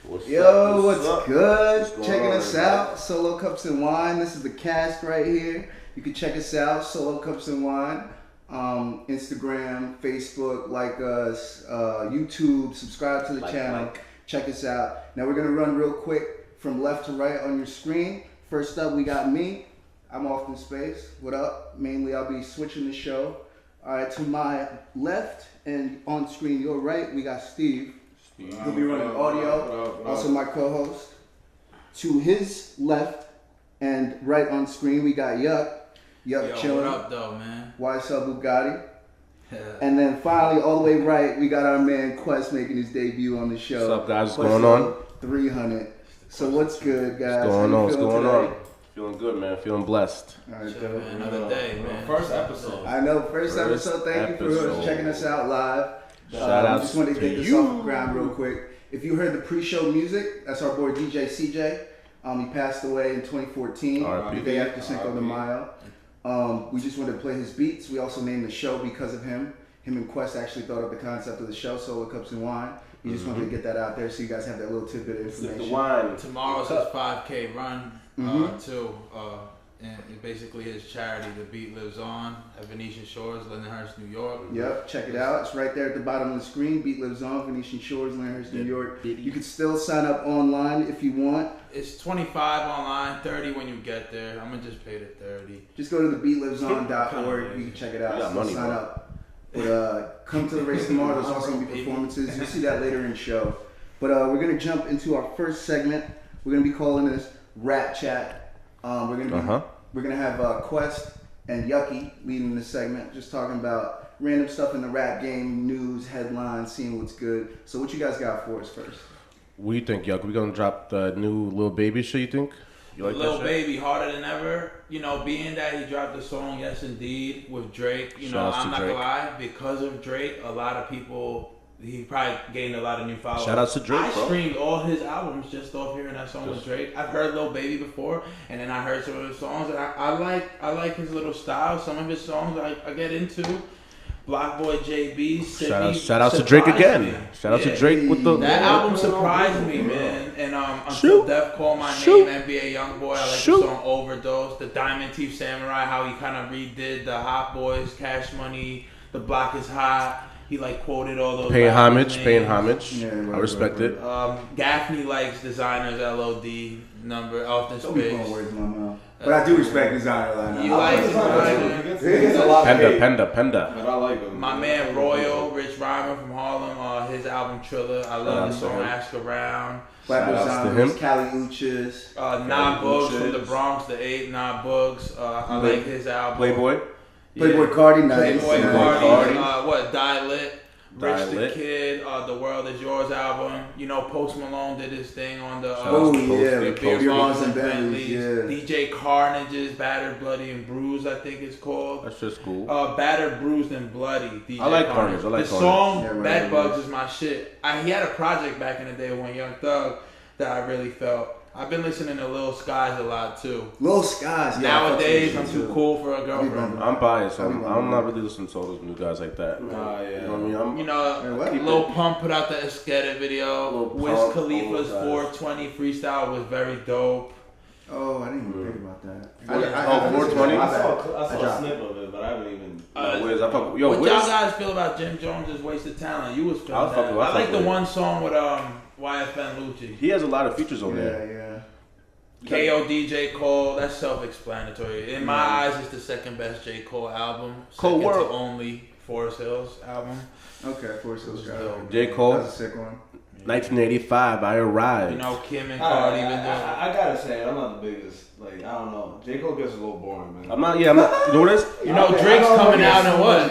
What's What's good? What's Checking on, us out, Solo Cups and Wine. This is the cast right here. You can check us out, Solo Cups and Wine. Instagram, Facebook, like us, YouTube, subscribe to the channel, check us out. Now we're gonna run real quick from left to right on your screen. First up, we got me. I'm off in space. What up? Mainly, I'll be switching the show. All right, to my left and on screen, your right, we got Steve. He'll be running audio, also my co-host. To his left and right on screen, we got Yuck. Yuck chilling. What up, though, man? YSL Bugatti. And then finally, all the way right, we got our man Quest making his debut on the show. What's up, guys? What's going on? 300. So what's good, guys? What's going on? What's going on? Feeling good, man. Feeling blessed. All right, man, another day, man. First episode. I know, first episode. Thank you for checking us out live. Shout out just wanted to get this off the ground real quick. If you heard the pre-show music, that's our boy DJ CJ. He passed away in 2014, the day after Cinco de Mayo. We just wanted to play his beats. We also named the show because of him. Him and Quest actually thought up the concept of the show, Solo Cups and Wine. He just wanted to get that out there so you guys have that little tidbit of information. The wine. Tomorrow's his 5K run, too. And basically his charity, The Beat Lives On, at Venetian Shores, Lindenhurst, New York. Yep, check it out. It's right there at the bottom of the screen. Beat Lives On, Venetian Shores, Lindenhurst, New York. You can still sign up online if you want. It's 25 online, 30 when you get there. I'm gonna just pay the 30. Just go to thebeatliveson.org. You can check it out. So sign up. But come to the race tomorrow. There's also gonna be performances. You'll see that later in the show. But we're gonna jump into our first segment. We're gonna be calling this Rat Chat. We're gonna have Quest and Yucky leading this segment, just talking about random stuff in the rap game, news, headlines, seeing what's good. So what you guys got for us first? What do you think, Yuck? We gonna drop the new Lil Baby shit, you think? You like Lil Baby, Harder Than Ever. You know, being that he dropped the song Yes Indeed with Drake, you know, I'm not gonna lie, because of Drake, a lot of people, he probably gained a lot of new followers. Shout out to Drake, I bro. streamed all his albums just off hearing that song with Drake. I've heard Lil Baby before, and then I heard some of his songs, and I like his little style. Some of his songs I get into. Block Boy JB, shout out to Drake again. Shout out to Drake with the that album surprised me, man. And Until Death Call My Name, NBA Youngboy. I like the song Overdose. The Diamond Teeth Samurai, how he kind of redid the Hot Boys, Cash Money, The Block Is Hot. He like quoted all those. Paying homage. Yeah, I respect it. Gaffney likes Designers LOD number off this page. Don't be words in my mouth. But I do respect Designer line. You like Penda. But I like him. My man Royal, Rich Rhymer from Harlem, his album Triller. I love the song Ask Around. Black Zombies, Cali Uchis. Nah Bugs from the Bronx, the 8 Nah Bugs. I like his album. Playboy Cardi, nice. Playboy Cardi. Die Lit. Rich the Kid, The World Is Yours album. You know, Post Malone did his thing on the Beer Bonds and Bentleys. DJ Carnage's Battered, Bloody, and Bruised, I think it's called. That's just cool. Battered, Bruised, and Bloody. DJ I like Carnage. The song Bed Bugs is my shit. He had a project back in the day with Young Thug that I really felt. I've been listening to Lil Skies a lot too. Lil Skies, yeah. Nowadays, I'm too cool for a girlfriend. I'm biased. So I'm not really listening to all those new guys like that. Nah, yeah. You know what I mean? Lil Pump put out the SCaW video. Wiz Khalifa's 420 freestyle was very dope. Oh, I didn't even think about that. 420? I saw a snip of it, but I haven't even. What y'all guys feel about Jim Jones's Wasted Talent? You was feeling that. I like the one song with YFN Lucci. He has a lot of features on there. Yeah. KO DJ Cole, that's self-explanatory. In my eyes, it's the second best J. Cole album. Second to only Forest Hills album. Okay, Forest Hills album. J. Cole. That's a sick one. 1985, I Arrived. You know, Kim and Cardi been doing. I gotta say, I'm not the biggest. Like, I don't know. J. Cole gets a little boring, man. I'm not. You know what it is? You know, Drake's coming out in what?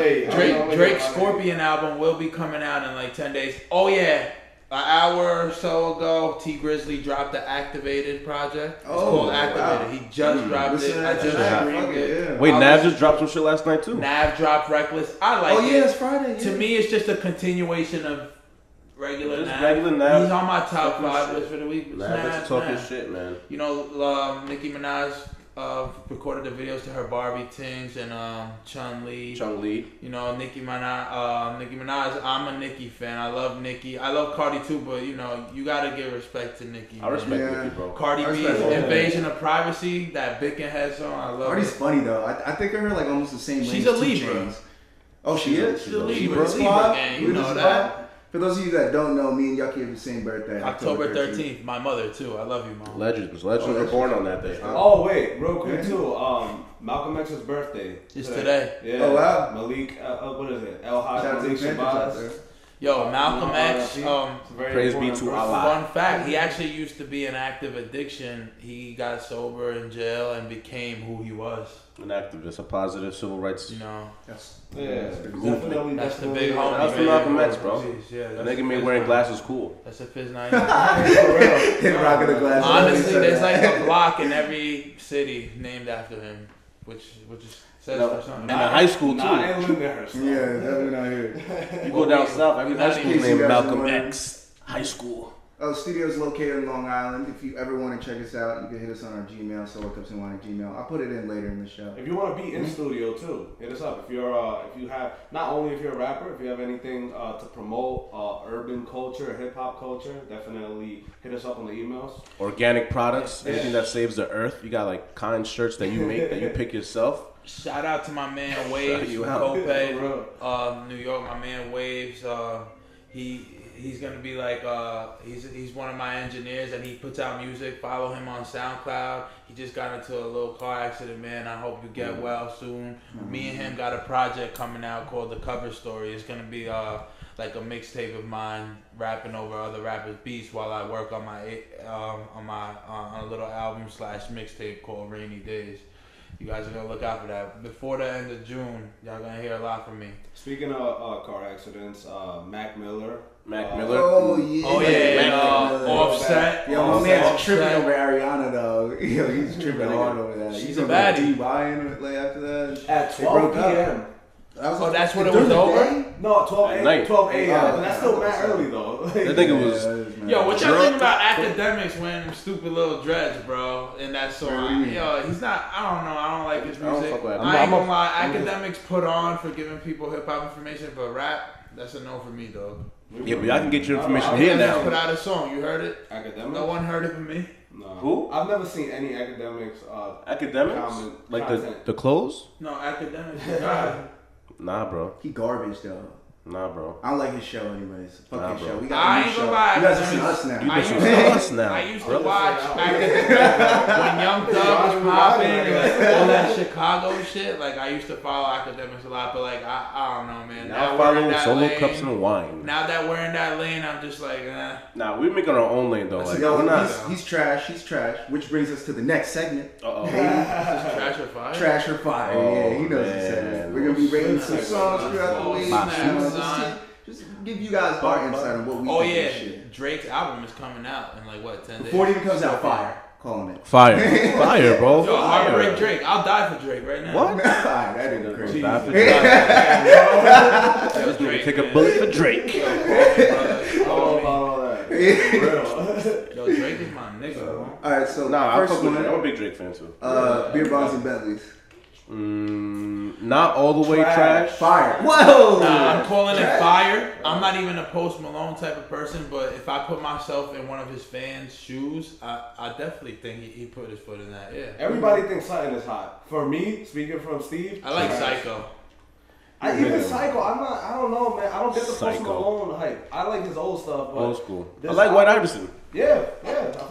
Drake's Scorpion album will be coming out in like 10 days. Oh yeah. An hour or so ago, T Grizzly dropped the Activated project. It's called Activated. He just dropped it. I just streamed it. Wait, Nav just dropped some shit last night too. Nav dropped Reckless. I like it. Oh yeah, it's Friday. Yeah. To me, it's just a continuation of regular Nav. Regular Nav. He's on my top 5 list for the week. Nav is talking shit, man. You know, Nicki Minaj recorded the videos to her Barbie Tings and Chun-Li. You know, Nicki Minaj. I'm a Nicki fan. I love Nicki. I love Cardi too, but you know, you gotta give respect to Nicki. I respect Nicki, bro. Cardi B's Invasion of Privacy, that Bickin' Head song. I love Cardi's it. funny though. I think of her like almost the same. She's a Libra. Oh, she is. She's a Libra. Gang. You know that. For those of you that don't know, me and Yucky have the same birthday. October 13th. My mother too. I love you, Mom. Legends were born on that day. Oh wait, real quick too. Malcolm X's birthday. It's today. Yeah. Oh wow. Malik, what is it? El Haj Shabazz. Yo, Malcolm X. Praise be to Allah. Fun fact: he actually used to be an active addiction. He got sober in jail and became who he was. An activist, a positive civil rights. You know. That's the big homie. That's the Malcolm X, bro. Yeah, the nigga made wearing glasses cool. That's a Fizz 9. Rocking the glasses. Honestly, there's like a block in every city named after him, which is. In the high school too. Yeah, definitely not here. You go down south, every high school is named Malcolm X High School. Studio's located in Long Island. If you ever want to check us out, you can hit us on our Gmail, solocupsandwine@gmail. I'll put it in later in the show. If you want to be in studio too, hit us up. If you have not only if you're a rapper, if you have anything to promote urban culture, hip hop culture, definitely hit us up on the emails. Organic products, anything that saves the earth. You got like kind shirts that you make that you pick yourself. Shout out to my man Waves from Cope, New York. My man Waves, he's gonna be like he's one of my engineers and he puts out music. Follow him on SoundCloud. He just got into a little car accident, man. I hope you get well soon. Me and him got a project coming out called The Cover Story. It's gonna be like a mixtape of mine rapping over other rappers' beats while I work on my on a little album / mixtape called Rainy Days. You guys are gonna look out for that. Before the end of June, y'all gonna hear a lot from me. Speaking of car accidents, Mac Miller. Oh yeah. Offset. Yo, my man's tripping over Ariana though. Yo, he's tripping hard over that. She's a baddie. DYing like after that. At 12 p.m. That's when it was over? No, 12 a.m. Oh, but that's still mad early though. I think it was. Yo, what y'all think about Academics wearing them stupid little dreads, bro? In that song. Yo, he's not. I don't know. I don't like his music. I ain't gonna lie. Academics put on for giving people hip hop information, but rap, that's a no for me, dog. Yeah, but I can get your information here now. Put out a song. You heard it? Academics? No one heard it from me. No. Who? I've never seen any Academics. Academics? Like the clothes? No, Academics. God. Nah, bro. He garbage though. Nah, bro. I don't like his show anyways. Fuck his show. We got I a new ain't show. gonna lie. You guys listen to us now. You listen to us now. I used to watch when Young Thug was popping and all that Chicago shit. Like I used to follow Academics a lot, but like I don't know, man. Now follow Solo Cups and Wine. Now that we're in that lane, I'm just like, Nah, we're making our own lane though. Like, we're not. He's trash. He's trash. Which brings us to the next segment. Trash or fire? Trash or fire. Yeah, he knows the segment. We're gonna be rating some songs throughout the week. just give you guys our insight on what we think of this shit. Drake's album is coming out in like what 10 days. Before it even comes out, fire. Calling it. Fire, bro. Yo, heartbreak Drake. I'll die for Drake right now. What? That nigga crazy. Die for Drake. Drake, Take a bullet for Drake. Yo, Drake is my nigga, bro. Alright, so I'm a big Drake fan too. Beer bongs and Bentleys. Not all the way trash. Fire. Whoa! Nah, I'm calling it fire. I'm not even a Post Malone type of person, but if I put myself in one of his fans' shoes, I definitely think he put his foot in that. Yeah. Everybody thinks something is hot. For me, speaking from Steve, I like Psycho. Even Psycho, I don't know, man. I don't get the Post Psycho. Malone hype. I like his old stuff, but Old school. I like White Iverson. Yeah.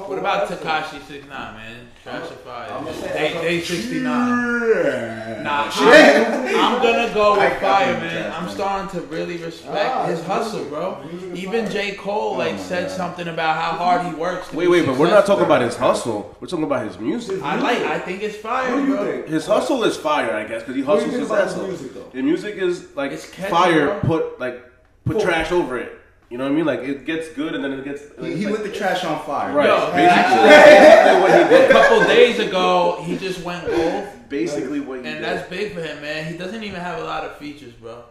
What about Tekashi 6ix9ine, man? Trash or fire? I'm gonna say Day 69. Nah, I'm gonna go with fire, man. I'm starting to really respect his hustle, bro. Even J. Cole said something about how hard he works. Wait, but we're not talking about his hustle. We're talking about his music. I think it's fire, What do you bro. think? His hustle is fire, I guess, because he hustles his ass off. music, though? The music is like It's catchy, fire. bro. Put trash over it. You know what I mean? Like it gets good and then it gets. He lit the trash on fire. Right. Yo, Basically what he did. A couple days ago, he just went gold, Basically what he did. and that's big for him, man. He doesn't even have a lot of features, bro.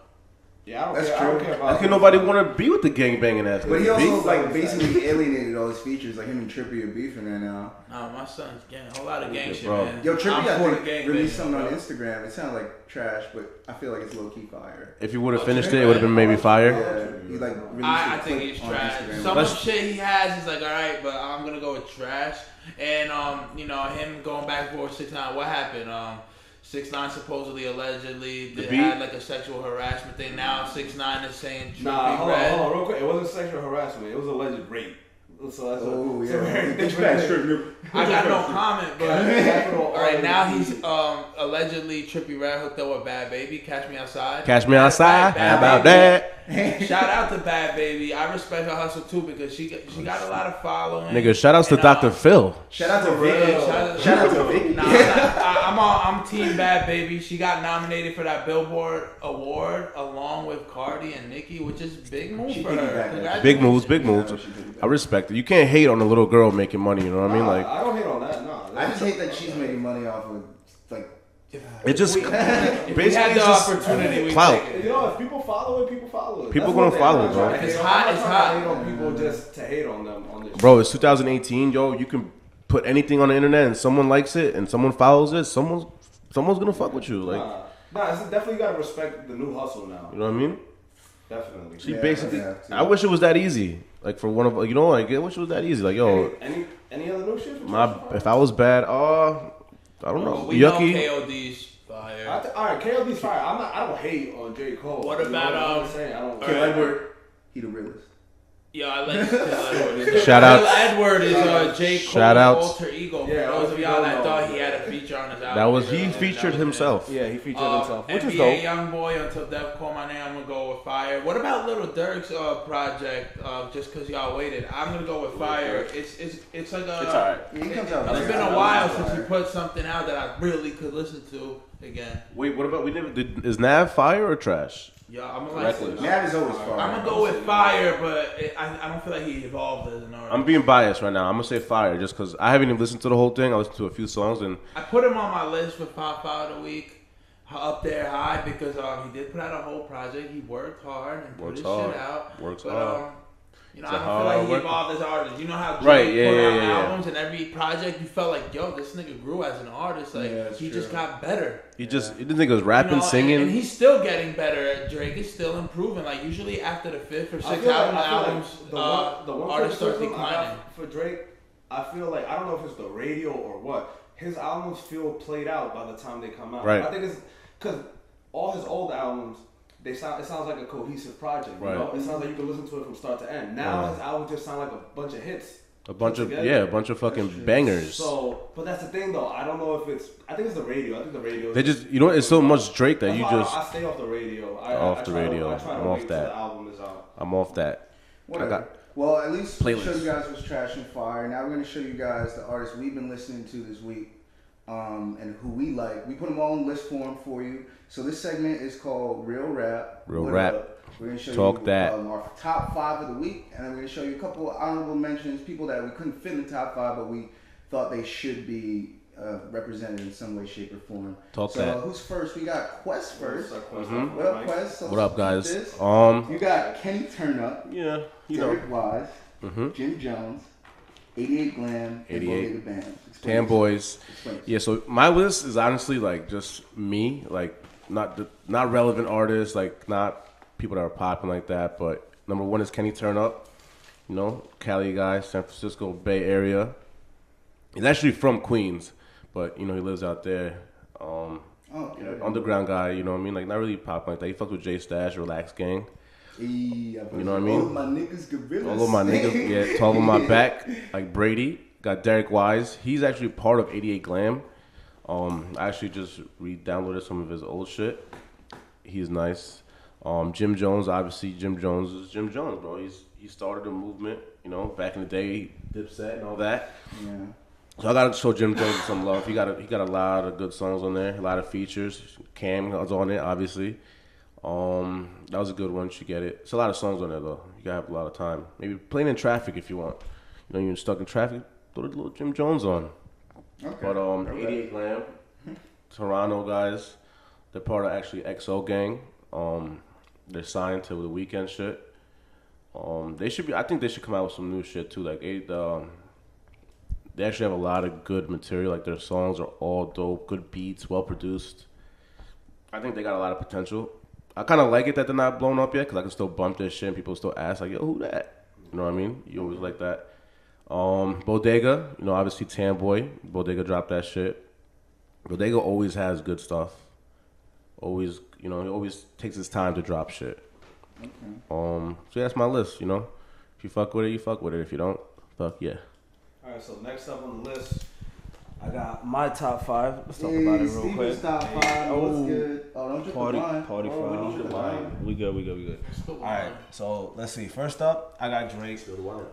Yeah, That's I true. don't care about How can nobody want to be with the gangbanging ass? But he nigga? also basically alienated all his features, like him and Trippie are beefing right now. Nah, my son's gang, a whole lot of gang shit, bro. man. Yo, Trippie, I'm I for think, the gang released banging, something on bro. Instagram. It sounded like trash, but I feel like it's low key fire. If he would have finished it, it would have been maybe fire. Yeah, he like released I a think clip he's on trash. Instagram. Some of Let's- the shit he has is like, alright, but I'm gonna go with trash. And him going back and forth with 6ix9ine, what happened? 6ix9ine supposedly, allegedly, The they beat? had like a sexual harassment thing. Now 6ix9ine is saying Trippie Nah, hold Red. on, real quick. It wasn't sexual harassment. It was alleged rape. So that's Oh, it's yeah. a very Bitch, different fast, thing. strip, I got no comment, but Capital alright, now R&B. he's allegedly Trippie Red hooked up with Bad Baby, Catch Me Outside. Catch me outside. Bad How about Baby. that? Shout out to Bad Baby. I respect her hustle too because she got a lot of following. Nigga, shout outs to And, Dr. Phil. Shout out to Yeah, Vic. Shout out to Vicky. Nah, I'm team Bad Baby. She got nominated for that Billboard award along with Cardi and Nicki, which is big move She for piggybacked her. that. Congratulations. Big moves, big moves. I respect it. You can't hate on a little girl making money, you know what I mean? Nah, Like, I don't hate on that. Nah, I just hate that she's making money off of like. it just If we basically had the it's just opportunity, we clout. take it. You know, if people follow it, people follow it. People That's gonna one thing. follow I'm it, not bro. trying to It's hate on- hot, I'm it's not trying to hot. hate on people just to hate on them on this. Bro, it's 2018, yo. You can put anything on the internet and someone likes it and someone's it. Someone's gonna fuck with you. Like, Nah, it's definitely gotta respect the new hustle now. you know what I mean? Definitely. She Yeah, basically. yeah. I wish it was that easy. Like for one of I wish it was that easy. Like, yo, Any other new shit? if I was bad, I don't know. We know Yucky. KOD's fire. Alright, KOD's fire. I don't hate on J. Cole. What You know about, what I'm saying? I don't. Kill Edward. He the realest. Yo, I like Kill Edward. Shout out- Kill Edward is J. Cole's Shout outs. alter ego. For Yeah, those of y'all that no. thought he had a feature on his album. That was really he didn't. featured That was himself. Yeah, he featured himself, which is NBA dope. Young Boy Until Death Call My Name. I'm gonna go with fire. What about Little Durk's project? Just cause y'all waited, I'm gonna go with fire. It's like a. It's alright. Yeah, he comes out. It's been a while since he put something out that I really could listen to again. Wait, what about is Nav fire or trash? Yo, I'm gonna Reckless. Nav is always fire. I'm gonna go with fire, but I don't feel like he evolved as an artist. I'm being biased right now. I'm gonna say fire just because I haven't even listened to the whole thing. I listened to a few songs and I put him on my list for Pop Out of the Week, up there high, because he did put out a whole project. He worked hard and put Works his hard. shit out. Works but, hard. I It's a don't feel hard like he worker. evolved as an artist. You know how Drake Right, yeah, put out yeah, yeah. albums and every project you felt like, yo, this nigga grew as an artist. Like Yeah, that's he just true. got better. he didn't think it was rapping, You know, singing. and he's still getting better. Drake is still improving. Like usually after the fifth or sixth albums, the one artists start criticism I declining. have for Drake, I feel like I don't know if it's the radio or what. His albums feel played out by the time they come out. Right. I think it's because all his old albums. It sounds like a cohesive project. You Right. know? It sounds like you can listen to it from start to end. Now Right. his albums just sound like a bunch of hits. a bunch of together. a bunch of fucking bangers. So, but that's the thing though. I don't know if it's. I think it's the radio. I think the radio. They just it's so much Drake that That's you why just I stay off the radio. Off the radio. I try to I'm off wait that. till the album is out. I'm off that. Whatever. I got Well, at least playlist. show you guys what's trash and fire. Now we're gonna show you guys the artists we've been listening to this week. and who we like. We put them all in list form for you. So this segment is called Real Rap. Real Rap. We're going to show Talk you that. Our top 5 of the week, and I'm going to show you a couple of honorable mentions, people that we couldn't fit in the top 5, but we thought they should be represented in some way, shape, or form. Talk so that. Who's first? We got Quest first. Mm-hmm. What up, Quest? So what up, guys? You got Kenny Turnup. Yeah, you Derek know. Wise. Mm-hmm. Jim Jones. 88 Glam. 88. And Band. Tan Boys. Yeah, so my list is honestly like just me, like not relevant artists, like not people that are popping like that. But number 1 is Kenny Turnup. You know, Cali guy, San Francisco Bay Area. He's actually from Queens, but you know he lives out there. Underground guy, you know what I mean? Like not really popping like that. He fucks with J Stash, Relax Gang. You know what I mean? All of my niggas gorillas. All of my niggas, yeah, 12 on my back, like Brady. Got Derek Wise. He's actually part of 88 Glam. I actually just re-downloaded some of his old shit. He's nice. Jim Jones, obviously Jim Jones is Jim Jones, bro. He started a movement, you know, back in the day, Dipset and all that. Yeah. So I gotta show Jim Jones some love. He got a lot of good songs on there, a lot of features. Cam was on it, obviously. That was a good one. You should get it. It's a lot of songs on there though. You gotta have a lot of time. Maybe playing in traffic if you want. You know, you're stuck in traffic. Throw the little Jim Jones on. Okay. But 88 Glam, Toronto guys. They're part of actually XO Gang. They're signed to the Weekend shit. They should be. I think they should come out with some new shit too. Like they actually have a lot of good material. Like their songs are all dope, good beats, well produced. I think they got a lot of potential. I kind of like it that they're not blown up yet because I can still bump their shit and people still ask like, yo, who that? You know what I mean? You always like that. Bodega, you know, obviously Tan Boy. Bodega dropped that shit. Bodega always has good stuff. Always, you know, he always takes his time to drop shit. Okay. So yeah, that's my list, you know. If you fuck with it, you fuck with it. If you don't, fuck yeah. Alright, so next up on the list, I got my top 5. Let's talk Hey, about it real Steven's quick. top 5. Oh. What's good? Oh, don't drink Party the wine. 5. we need the wine. We good. Alright, so let's see. First up, I got Drake.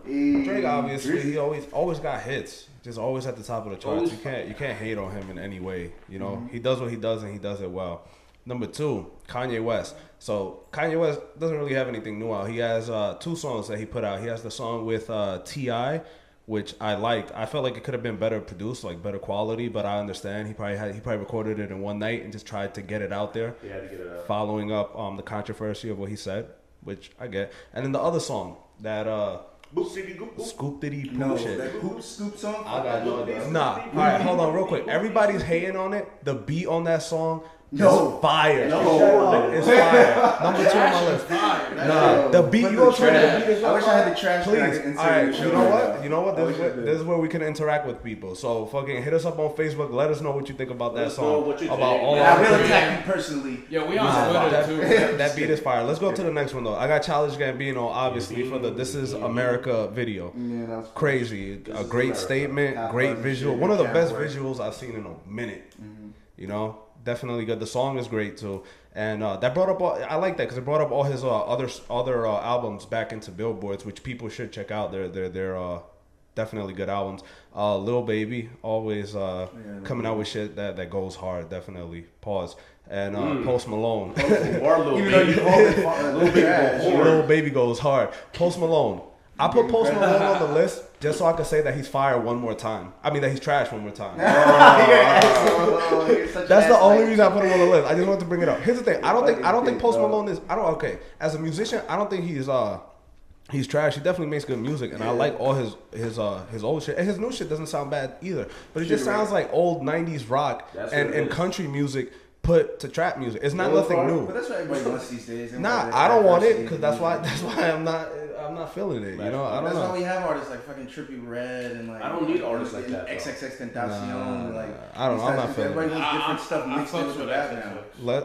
Hey, Drake, obviously, Drake. he always got hits. Just always at the top of the charts. You can't hate on him in any way. You know, he does what he does and he does it well. Number 2, Kanye West. So Kanye West doesn't really have anything new out. He has 2 songs that he put out. He has the song with T.I., which I liked. I felt like it could have been better produced, like better quality, but I understand. He probably recorded it in one night and just tried to get it out there. He had to get it out. Following up the controversy of what he said, which I get. And then the other song that Scoop Diddy Poop No, shit. that Poop Scoop song? I got no idea. Nah. All right, hold on real quick. Everybody's hating on it. The beat on that song is fire. No. It's fire. Number 2 on my list. Nah, the beat. You gonna tell me the beat is I wish I had the trash. Please. All right. You know what? This is where we can interact with people. So fucking hit us up on Facebook. Let us know what you think about that song. About all I our will attack you personally. Yeah, we on Twitter too. that beat is fire. Let's go to the next one though. I got Childish Gambino, obviously, for the "This Is America" video. Yeah, that's Crazy, a great statement, great visual. One of the best visuals I've seen in a minute. You know, definitely good. The song is great too, and that brought up. I like that because it brought up all his other albums back into billboards, which people should check out. They're definitely good albums. Lil Baby always coming out with shit that goes hard. Definitely. Pause. And Post Malone. Lil Baby goes hard. Post Malone. I put Post Malone on the list just so I could say that he's fire one more time. I mean that he's trash one more time. That's the only reason I put him on the list. I just wanted to bring it up. Here's the thing. I don't think Post Malone is. Okay. As a musician, I don't think he's trash. He definitely makes good music, and I like all his old shit. And his new shit doesn't sound bad either. But it just sounds like old '90s rock and country music put to trap music. It's not nothing new. But that's what everybody wants these days. Nah, I don't want it because that's why I'm not feeling it. You know, I don't know. That's why we have artists like fucking Trippie Redd and like. I don't need artists like that. XXX Tentacion. Like I don't know. I'm not feeling it. Everybody wants different stuff mixed in with the rap now.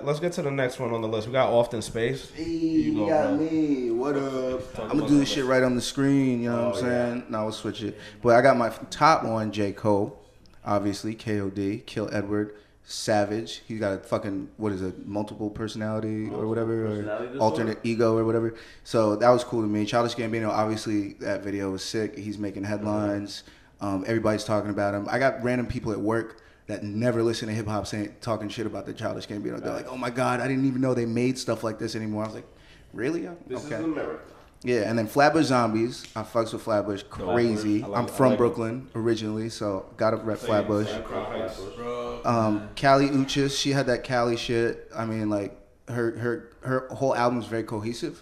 Let's get to the next one on the list. We got Often Space. Hey, you got me. What up? I'm gonna do this shit right on the screen. You know what I'm saying? Now we'll switch it. But I got my top one, J. Cole, obviously KOD, Kill Edward. Savage. He's got a fucking, what is it, multiple personality or whatever, or alternate ego or whatever. So that was cool to me. Childish Gambino, obviously, that video was sick. He's making headlines. Everybody's talking about him. I got random people at work that never listen to hip hop talking shit about the Childish Gambino. They're like, oh my God, I didn't even know they made stuff like this anymore. I was like, really? This is America. Yeah, and then Flatbush Zombies. I fucks with Flatbush crazy. I'm from Brooklyn originally, so gotta rep Flatbush. Cali Uchis, she had that Cali shit. I mean, like her whole album is very cohesive.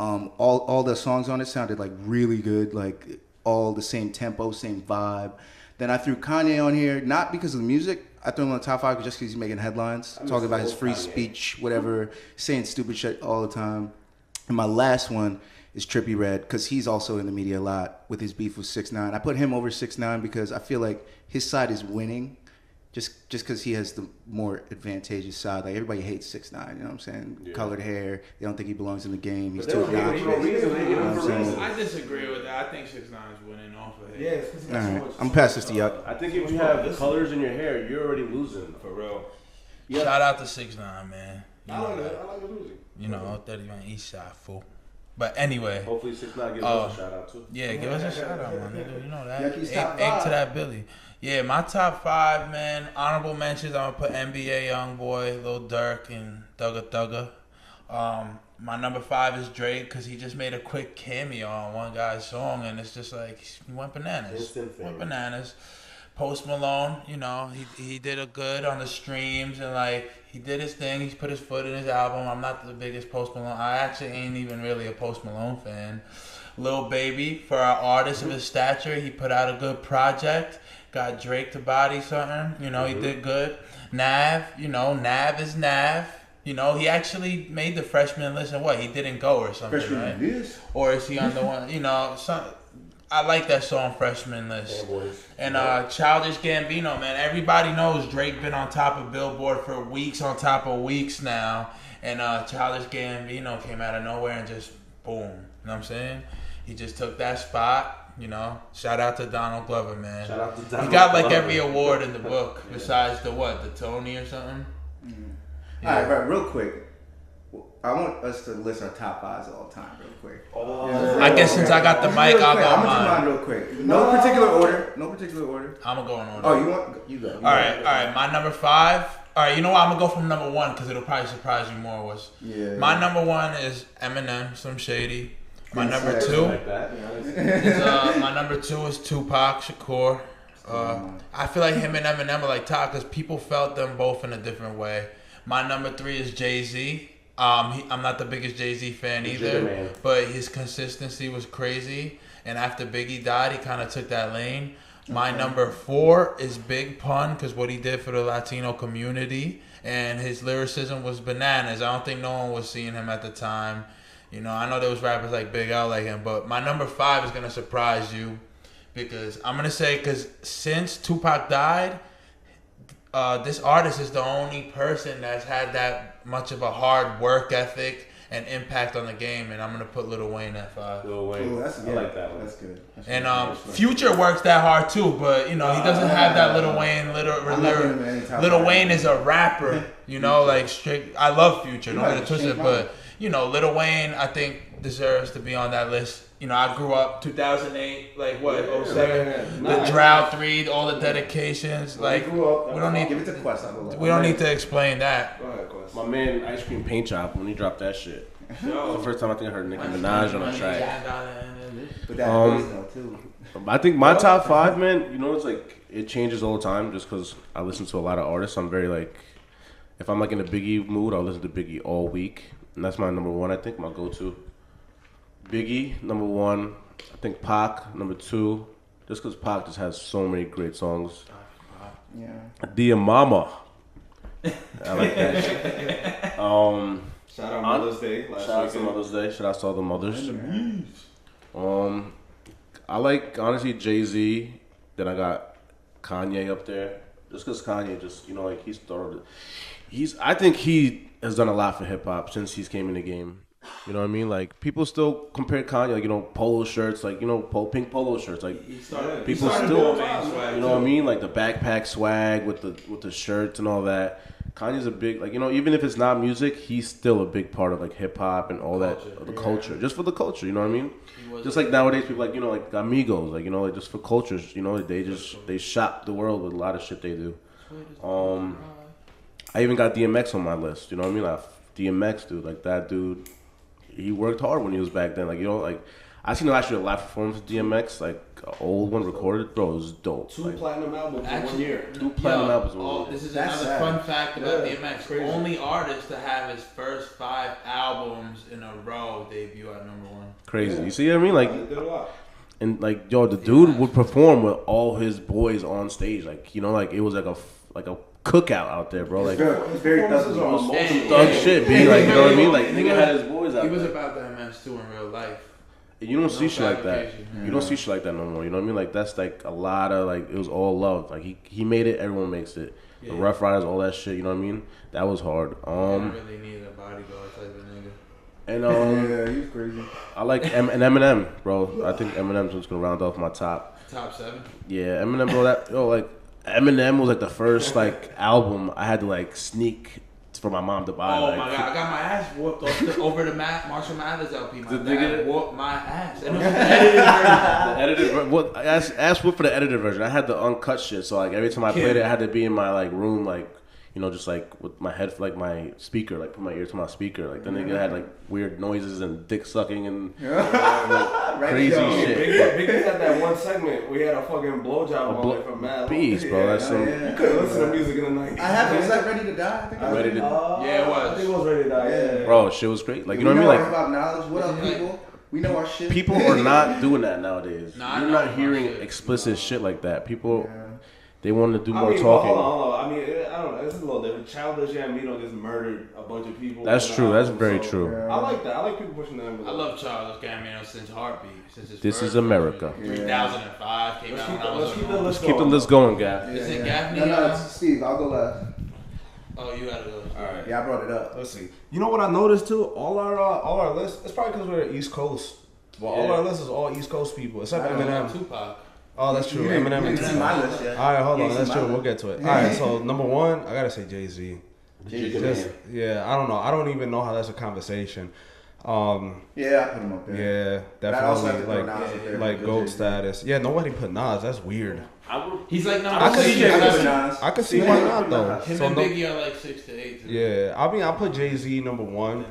All the songs on it sounded like really good, like all the same tempo, same vibe. Then I threw Kanye on here, not because of the music. I threw him on the top 5 just because he's making headlines, talking about his free speech, whatever, saying stupid shit all the time. And my last one is Trippie Redd, because he's also in the media a lot with his beef with 6ix9ine. I put him over 6ix9ine because I feel like his side is winning, just because he has the more advantageous side. Like, everybody hates 6ix9ine, you know what I'm saying? Yeah. Colored hair, they don't think he belongs in the game. He's too obnoxious. I disagree with that. I think 6ix9ine is winning off of it. Yeah, it's because right. I'm past this to Yuck. I think if you have colors in your hair, you're already losing. For real. Yeah. Shout out to 6ix9ine, man. I like the music. You know, 31 East Side, fool. But anyway. Hopefully 6ix9ine gives us a shout out too. Yeah, give us a shout out, man. You know that. Egg to that Billy. Yeah, my top 5, man. Honorable mentions, I'm going to put NBA Youngboy, Lil Durk, and Thugga Thugga. My number 5 is Drake, because he just made a quick cameo on one guy's song, and it's just like, he went bananas. Went bananas. Post Malone, you know, he did a good on the streams, and like, he did his thing. He's put his foot in his album. I'm not the biggest Post Malone. I actually ain't even really a Post Malone fan. Lil Baby, for our artist of his stature, he put out a good project. Got Drake to body something. You know, he did good. Nav, you know, Nav is Nav. You know, he actually made the freshman list, and what? He didn't go or something, freshman right? Or is he on the one? You know, I like that song, Freshman List. And Childish Gambino, man. Everybody knows Drake been on top of Billboard for weeks on top of weeks now. And Childish Gambino came out of nowhere and just boom. You know what I'm saying? He just took that spot, you know. Shout out to Donald Glover, man. Shout out to Donald He got like Glover. every award in the book besides the what? The Tony or something? Mm-hmm. Yeah. All right, real quick. I want us to list our top 5s of all time real quick. I guess since I got the mic, I'll go I'm mine. gonna do mine real quick. No particular order. I'm gonna go in order. Oh, you go. All right. My number 5. All right, you know what? I'm gonna go from number 1 because it'll probably surprise you more. My number 1 is Eminem, Slim Shady. My number 2 is Tupac Shakur. I feel like him and Eminem are like top because people felt them both in a different way. My number 3 is Jay-Z. I'm not the biggest Jay-Z fan either, but his consistency was crazy. And after Biggie died, he kind of took that lane. My number 4 is Big Pun, because what he did for the Latino community, and his lyricism was bananas. I don't think no one was seeing him at the time. You know, I know there was rappers like Big L like him, but my number 5 is gonna surprise you, because I'm gonna say, because since Tupac died, this artist is the only person that's had that much of a hard work ethic and impact on the game, and I'm gonna put Lil Wayne at 5. Lil Wayne, ooh, I like that one. That's good. And Future works that hard too, but you know he doesn't have that Lil Wayne. Lil Wayne is a rapper, you know, like straight. I love Future, don't get it twisted, but you know, Lil Wayne I think deserves to be on that list. You know, I grew up 2008, like what, 07, the Drought 3, all the dedications. Like we don't need. Give it to Quest. We don't need to explain that. Go ahead, Quest. My man, Ice Cream Paint Shop, when he dropped that shit. That's the first time I think I heard Nicki Minaj on a track. I think my top 5, man, you know, it's like it changes all the time just because I listen to a lot of artists. I'm very like, if I'm like in a Biggie mood, I'll listen to Biggie all week, and that's my number 1. I think my go-to. Biggie, number 1. I think Pac, number 2. Just because Pac just has so many great songs. Yeah. Dear Mama. I like that shit. Shout out Mother's Day. Shout out to Mother's Day. Shout out to all the mothers. I like, honestly, Jay-Z. Then I got Kanye up there. Just because Kanye just, you know, like I think he has done a lot for hip-hop since he's came in the game. You know what I mean? Like, people still compare Kanye, like, you know, polo shirts, like, you know, pink polo shirts. Like, people still, you know what I mean? Like, the backpack swag with the shirts and all that. Kanye's a big, like, you know, even if it's not music, he's still a big part of, like, hip-hop and all that, the culture. Just for the culture, you know what I mean? Just like nowadays, people, like, you know, like, Amigos, like, you know, like, just for cultures, you know, they shop the world with a lot of shit they do. I even got DMX on my list. You know what I mean? Like DMX, dude. Like that dude, he worked hard when he was back then. Like you know, like I seen actually a live performance of DMX, like an old one recorded. Bro, it was dope. 2 like, platinum albums in 1 year. 2 platinum albums in 1 year. This is That's another sad. fun fact about Yeah, DMX. crazy. Only artist to have his first 5 albums in a row debut at #1. Crazy. Yeah. You see what I mean? Like. He did a lot. And like yo, the dude would perform with all his boys on stage, like you know, like it was like a cookout out there, bro. Like He's very Performances are thug. And- thug and- shit, be like you know what I mean? Like nigga had his boys out He was there. about that MS too in real life. And you don't see shit like that. fabrication. You don't see shit like that no more. You know what I mean? Like that's like a lot of like it was all love. Like he made it, everyone makes it. The Yeah. Rough Riders, all that shit. You know what I mean? That was hard. You really need a bodyguard type of nigga. And Yeah, he's crazy. I like Eminem, bro. I think Eminem's just gonna round off my top. Top 7. Yeah, Eminem, bro. That like Eminem was like the first like album I had to like sneak for my mom to buy. Oh like, my god, I got my ass whooped over the Marshall Mathers LP. My Did dad nigga- whooped my ass. And it was the edited version. The edited what? Ask what for the edited version. I had the uncut shit, so like every time I played it, I had to be in my like room, like you know, just like with my head, like my speaker, like put my ear to my speaker. Like the nigga had like weird noises and dick sucking and like, crazy shit. Biggie had that one segment where he had a fucking blowjob on it from Mad. Beast, bro. That's some. yeah. You couldn't listen to music in the night. I have. Was that Ready to Die? I think I Ready to- Yeah, it was. I think it was Ready to Die. Yeah. Bro, shit was great. Like you know we what I mean? our Like hip-hop knowledge. What up, people? We know our shit. people are not doing that nowadays. Nah, I You're know not my hearing shit. explicit shit like that. People, Yeah. they want to do I more mean, talking. hold on. I mean, I don't know. It's a little different. Childish Gambino just murdered a bunch of people. That's in true. the That's album, very so true. Yeah. I like that. I like people pushing the I envelope. love Charles Gambino since Heartbeat. Since his This first is America. version. 2005 came out when I was Let's keep a the list Keep the going. list going, guy. Is it Gaffney? No, it's Steve. I'll go last. Oh, you gotta go. All right. Yeah, I brought it up. Let's see. You know what I noticed too? All our lists. It's probably because we're East Coast. Well, all Yeah. our lists is all East Coast people except Eminem. Tupac. Oh, that's true. You Eminem. didn't see my list yet. All right, hold You on. ain't That's seen true. my We'll list. get to it. All right. So number 1, I gotta say Jay-Z. Just, yeah, I don't know. I don't even know how that's a conversation. Yeah, I put him up there. Yeah, But I also have to definitely throw Nas up there like because GOAT Jay-Z. status. Yeah, nobody put Nas. That's weird. He's like number I could 6 see or I put 7. Nas. I could see See, why yeah, not though. Him So and no, Biggie are like 6 to 8. yeah, I mean, I put Jay-Z number 1.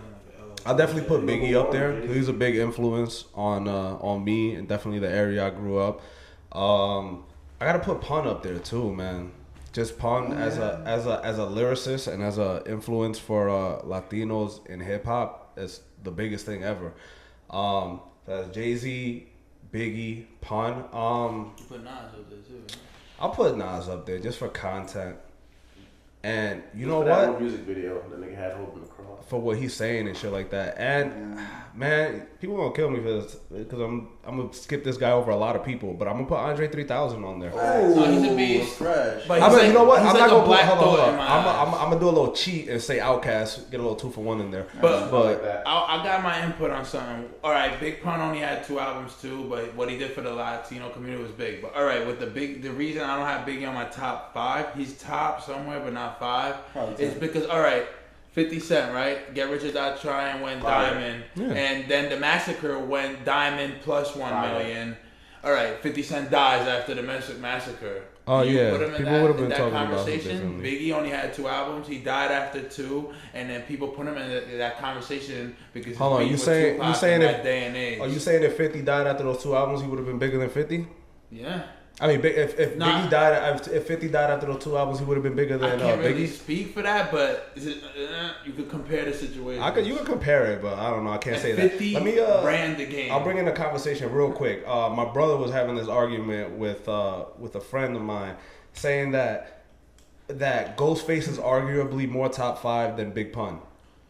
I definitely put Biggie up there. He's a big influence on me and definitely the area I grew up. I gotta put Pun up there too, man. Just Pun as a lyricist and as a influence for Latinos in hip hop is the biggest thing ever. That's Jay-Z, Biggie, Pun. You put Nas up there too. Right? I'll put Nas up there just for content. And you know For that what? one music video that nigga had holding the cross. For what he's saying and shit like that. And man, people gonna kill me for this because I'm gonna skip this guy over a lot of people, but I'm gonna put Andre 3000 on there. Oh, he's a beast. Fresh. But I he's mean, you know what? he's I'm like not a gonna put. black Hold on, thought hold in on. my I'm eyes. gonna do a little cheat and say Outkast, get a little 2 for 1 in there. But But I got my input on something. All right, Big Pun only had 2 albums too, but what he did for the Latino community was big. But all right, with the reason I don't have Biggie on my top 5, he's top somewhere but not 5, Probably is 10. because all right, 50 Cent, right? Get Rich or Die Trying went Diamond, Yeah. and then the Massacre went Diamond plus 1 million. All right, 50 Cent dies after the Massacre. Oh, You yeah. put him in People that, would've been in that talking about him conversation. differently. Biggie only had 2 albums. He died after 2, and then people put him in that conversation because Hold on, his beef you with saying- Tupac you saying in if- that day and age. are you saying if 50 died after those 2 albums, he would have been bigger than 50? Yeah. I mean, if Nah. Biggie died, if 50 died after those 2 albums, he would have been bigger I than can't really Biggie. speak for that, but is it, you could compare the situation. You can compare it, but I don't know. I can't And say that. 50 Let me ran the game. I'll bring in a conversation real quick. My brother was having this argument with a friend of mine, saying that Ghostface is arguably more top 5 than Big Pun.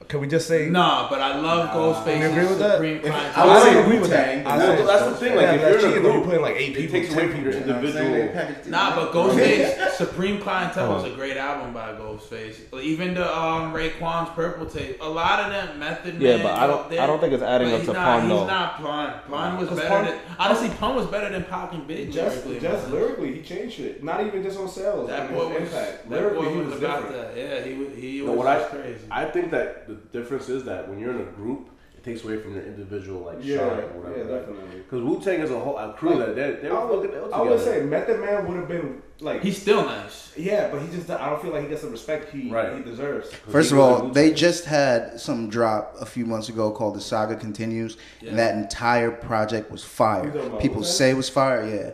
Can we just say? Nah, but I love Ghostface. You agree with that? Supreme If- Clientele. I would say don't agree with that. Wu-Tang. I Well, say- that's the thing. Like, Yeah, if that's you're in a cheating, you're group, putting like 8 it people, takes 10 away from your people. individual. Nah, but Ghostface, Supreme Clientele was a great album by Ghostface. Even the Raekwon's Purple Tape, a lot of them Method Yeah, Man. but I don't think it's adding but up he's to not, Pun he's though. not Pun. Pun was 'Cause better Pun- than honestly. Pun was better than Pac and Big. lyrically, Just man. lyrically, he changed it. Not even just on sales. That on boy his was impact. that Lyrically, boy he was was about different. that. Yeah, he No, was what just crazy. I think that the difference is that when you're in a group, it takes away from your individual like Yeah, shine or yeah, whatever. definitely. Because Wu-Tang is a whole a crew that they were fucking ill I would together. say Method Man would have been like he's still nice. Yeah, but I don't feel like he gets the respect he deserves. First of all, they just had some drop a few months ago called The Saga Continues, and that entire project was fire. People say it was fire, yeah.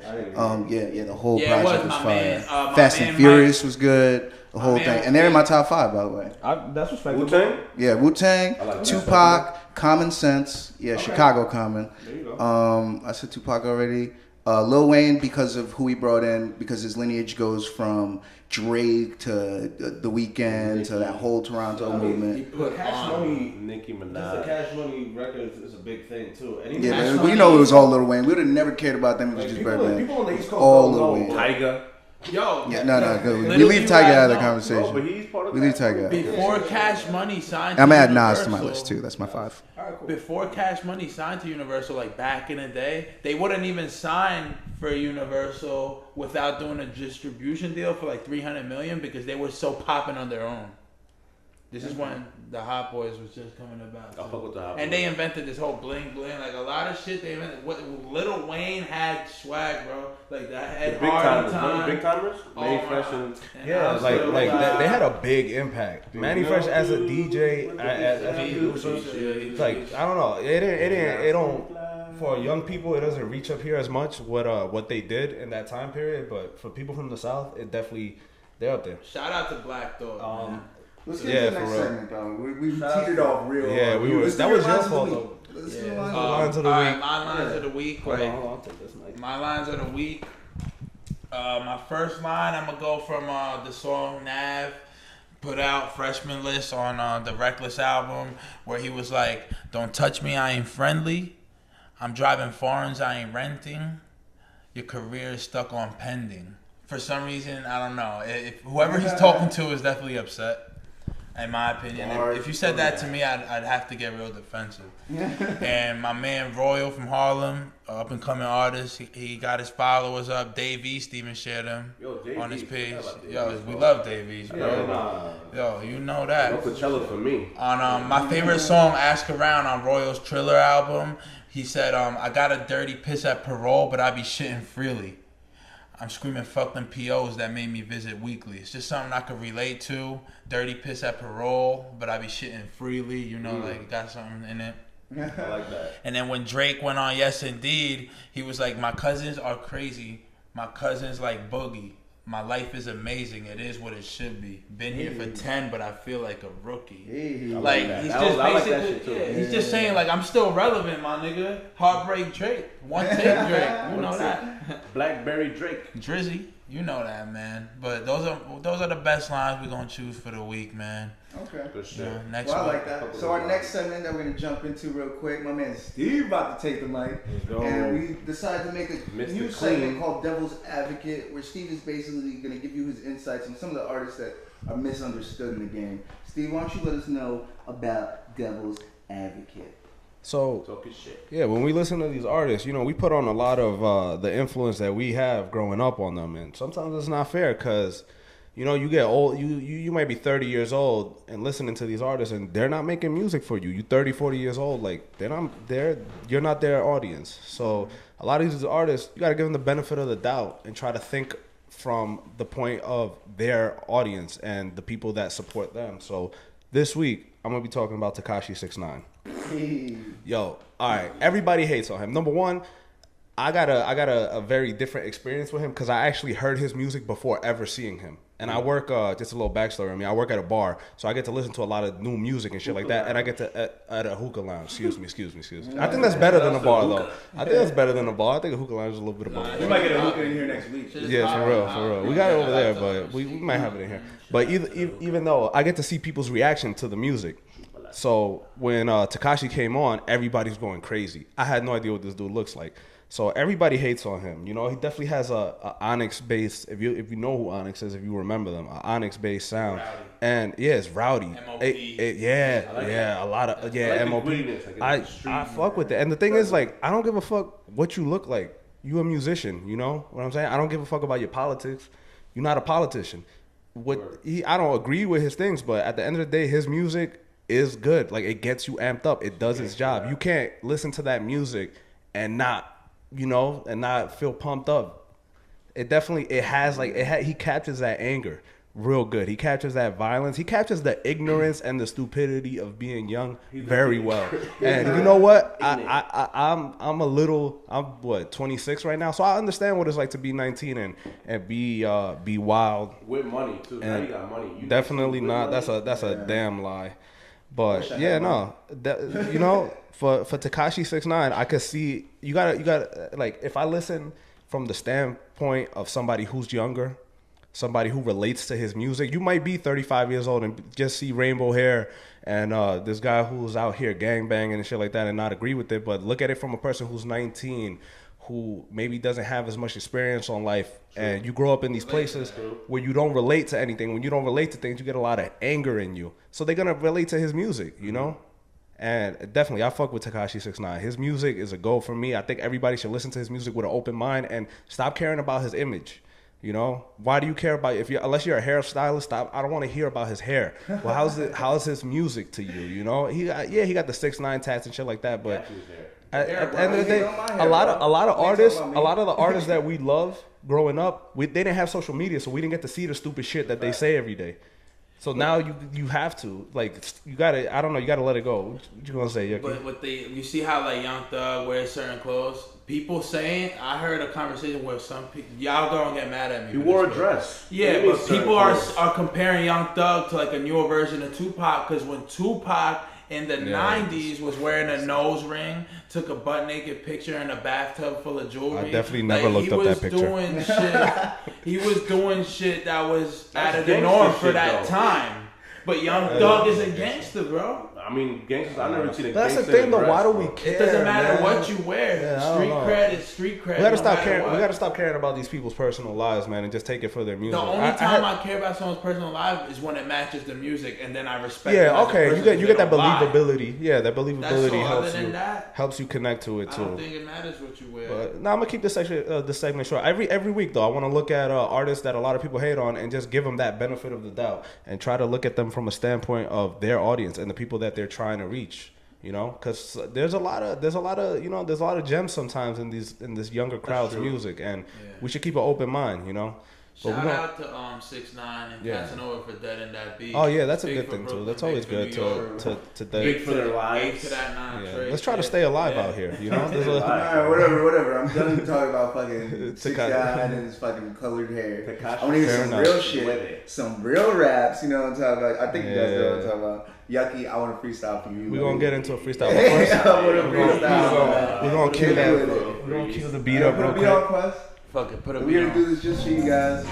The whole project was fire. Fast and Furious was good. The whole thing, and they're in my top 5, by the way. That's respectable. Wu-Tang? Yeah, Wu-Tang, like Tupac, Common Sense, Chicago Common. There you go. I said Tupac already. Lil Wayne, because of who he brought in, because his lineage goes from Drake to The Weeknd to that whole Toronto movement. He put Cash Money, Nicki Minaj. The Cash Money record is a big thing too. And But you know it was all Lil Wayne. We would have never cared about them. It was just Birdman. People on the East Coast all Lil Wayne. Tyga. Yo. Yeah, no. We leave Tyga out of the conversation. No, but he's part of we leave Tyga out. Before Cash Money signed I'm to add Universal, Nas to my list too. That's my 5. Before Cash Money signed to Universal, like back in the day, they wouldn't even sign for Universal without doing a distribution deal for like $300 million because they were so popping on their own. This is when the Hot Boys was just coming about. I fuck with the Hot Boys. And they invented this whole bling bling, like a lot of shit they invented. What Lil Wayne had swag, bro. Like that had big timers. time. Big timers? Manny Fresh and they had a big impact. Manny Fresh as a DJ, as a producer, like I don't know, it don't. For young people, it doesn't reach up here as much what they did in that time period. But for people from the South, it definitely they're up there. Shout out to Black Dog. Let's get to the next segment, though. We teetered off real. Yeah, we were. That was your fault, though. Lines of the week. My lines of the week. Hold on, I'll take this mic. My lines of the week. My first line, I'm gonna go from the song Nav, put out freshman list on the Reckless album, where he was like, "Don't touch me, I ain't friendly. I'm driving foreigns, I ain't renting. Your career is stuck on pending." For some reason, I don't know. If whoever he's talking to is definitely upset. In my opinion, if you said that to me, I'd have to get real defensive. And my man Royal from Harlem, up and coming artist, he got his followers up. Dave East even shared him on his page. We love Dave East, bro. Yo, you know that. No Coachella for me. On my favorite song, "Ask Around" on Royal's Triller album, he said, "I got a dirty piss at parole, but I be shitting freely. I'm screaming fuck them POs that made me visit weekly." It's just something I could relate to. Dirty piss at parole, but I be shitting freely. You know, like got something in it. I like that. And then when Drake went on Yes Indeed, he was like, "My cousins are crazy. My cousins like boogie. My life is amazing. It is what it should be. Been here for 10, but I feel like a rookie." Like he's just basically, he's just saying like, I'm still relevant, my nigga. Heartbreak Drake, one take Drake, you know that. Blackberry Drake, Drizzy, you know that, man. But those are the best lines we're gonna choose for the week, man. Okay. For sure. Yeah, next Well, I week. like that. So our next segment that we're gonna jump into real quick, my man Steve about to take the mic, and we decided to make a new segment called Devil's Advocate, where Steve is basically gonna give you his insights on some of the artists that are misunderstood in the game. Steve, why don't you let us know about Devil's Advocate? So, talking shit. Yeah, when we listen to these artists, you know, we put on a lot of the influence that we have growing up on them, and sometimes it's not fair because, you know, you get old, you might be 30 years old and listening to these artists, and they're not making music for you. You 30, 40 years old, like you're not their audience. So a lot of these artists, you got to give them the benefit of the doubt and try to think from the point of their audience and the people that support them. So this week, I'm gonna be talking about Tekashi 6ix9ine. Yo, all right. Everybody hates on him. Number one, I got a very different experience with him because I actually heard his music before ever seeing him. And I work, just a little backstory on me. I work at a bar, so I get to listen to a lot of new music and shit like that. And I get to at a hookah lounge. Excuse me. I think that's better than a bar, though. I think that's better than a bar. I think a hookah lounge is a little bit above. We might get a hookah in here next week. Yeah, for real. We got it over there, but we might have it in here. But even though I get to see people's reaction to the music. So when Tekashi came on, everybody's going crazy. I had no idea what this dude looks like. So everybody hates on him. You know, he definitely has a Onyx-based, if you know who Onyx is, if you remember them, an Onyx-based sound. Rowdy. And yeah, it's rowdy. MOP. A lot of MOP. I fuck with it. And the thing is, like, I don't give a fuck what you look like. You a musician, you know what I'm saying? I don't give a fuck about your politics. You're not a politician. I don't agree with his things, but at the end of the day, his music is good. Like, it gets you amped up. It does its job. You can't listen to that music and not feel pumped up. he captures that anger real good. He captures that violence. He captures the ignorance and the stupidity of being young very well. And you know what? I'm 26 right now, so I understand what it's like to be 19 and be wild with money too. Now you got money. You definitely not. That's a damn lie. But yeah, no, for Tekashi 6ix9ine, I could see you gotta like, if I listen from the standpoint of somebody who's younger, somebody who relates to his music. You might be 35 years old and just see rainbow hair and this guy who's out here gangbanging and shit like that and not agree with it. But look at it from a person who's 19, who maybe doesn't have as much experience on life. True. And you grow up in these places where you don't relate to anything. When you don't relate to things, you get a lot of anger in you. So they're going to relate to his music, you know? And definitely, I fuck with Tekashi 6ix9ine. His music is a go for me. I think everybody should listen to his music with an open mind and stop caring about his image. You know, why do you care about unless you're a hairstylist? I don't want to hear about his hair. Well, how's his music to you? You know, he got the 6ix9ine tats and shit like that. But at the end of the day, a lot of the artists that we love growing up, they didn't have social media, so we didn't get to see the stupid shit that they say every day. So now you have to, like, you gotta, I don't know, you gotta let it go. What you gonna say, Yucky? But you see how like Young Thug wears certain clothes? People saying, I heard a conversation where some people, y'all don't get mad at me. He wore a dress. Yeah, but people are comparing Young Thug to like a newer version of Tupac, because when Tupac in the 90s was wearing a nose ring, took a butt naked picture in a bathtub full of jewelry. I definitely never looked up that picture. He was doing shit that was out of the norm for that time. But Young Thug is a gangster, bro. I mean, gangsters, I've never seen a gangster. That's the thing, though. Why do we care? It doesn't matter what you wear. Street cred is street cred. We gotta stop caring. We gotta stop caring about these people's personal lives, man, and just take it for their music. The only time I care about someone's personal life is when it matches the music, and then I respect. Yeah, okay. You get that believability. Yeah, that believability helps you connect to it too. I don't think it matters what you wear. But now I'm gonna keep this segment short. Every week though, I want to look at artists that a lot of people hate on and just give them that benefit of the doubt and try to look at them from a standpoint of their audience and the people that they're trying to reach. You know, because there's a lot of gems sometimes in this younger crowd's music, and we should keep an open mind. You know. Shout out to 6ix9ine and Casanova for Dead in That Beat. Oh yeah, that's a good thing too. That's always good to big for their lives. Let's try to stay alive out here. You know. Alright, whatever. I'm done talking about fucking 6ix9ine and his fucking colored hair. I want to hear some real shit, some real raps. You know what I'm talking about? I think you guys know what I'm talking about. Yucky, I want to freestyle from you. We're gonna get into a freestyle. We're gonna cue that. We're gonna cue the beat up real quick. Fuck it, put a beat We're on. gonna do this just for you guys.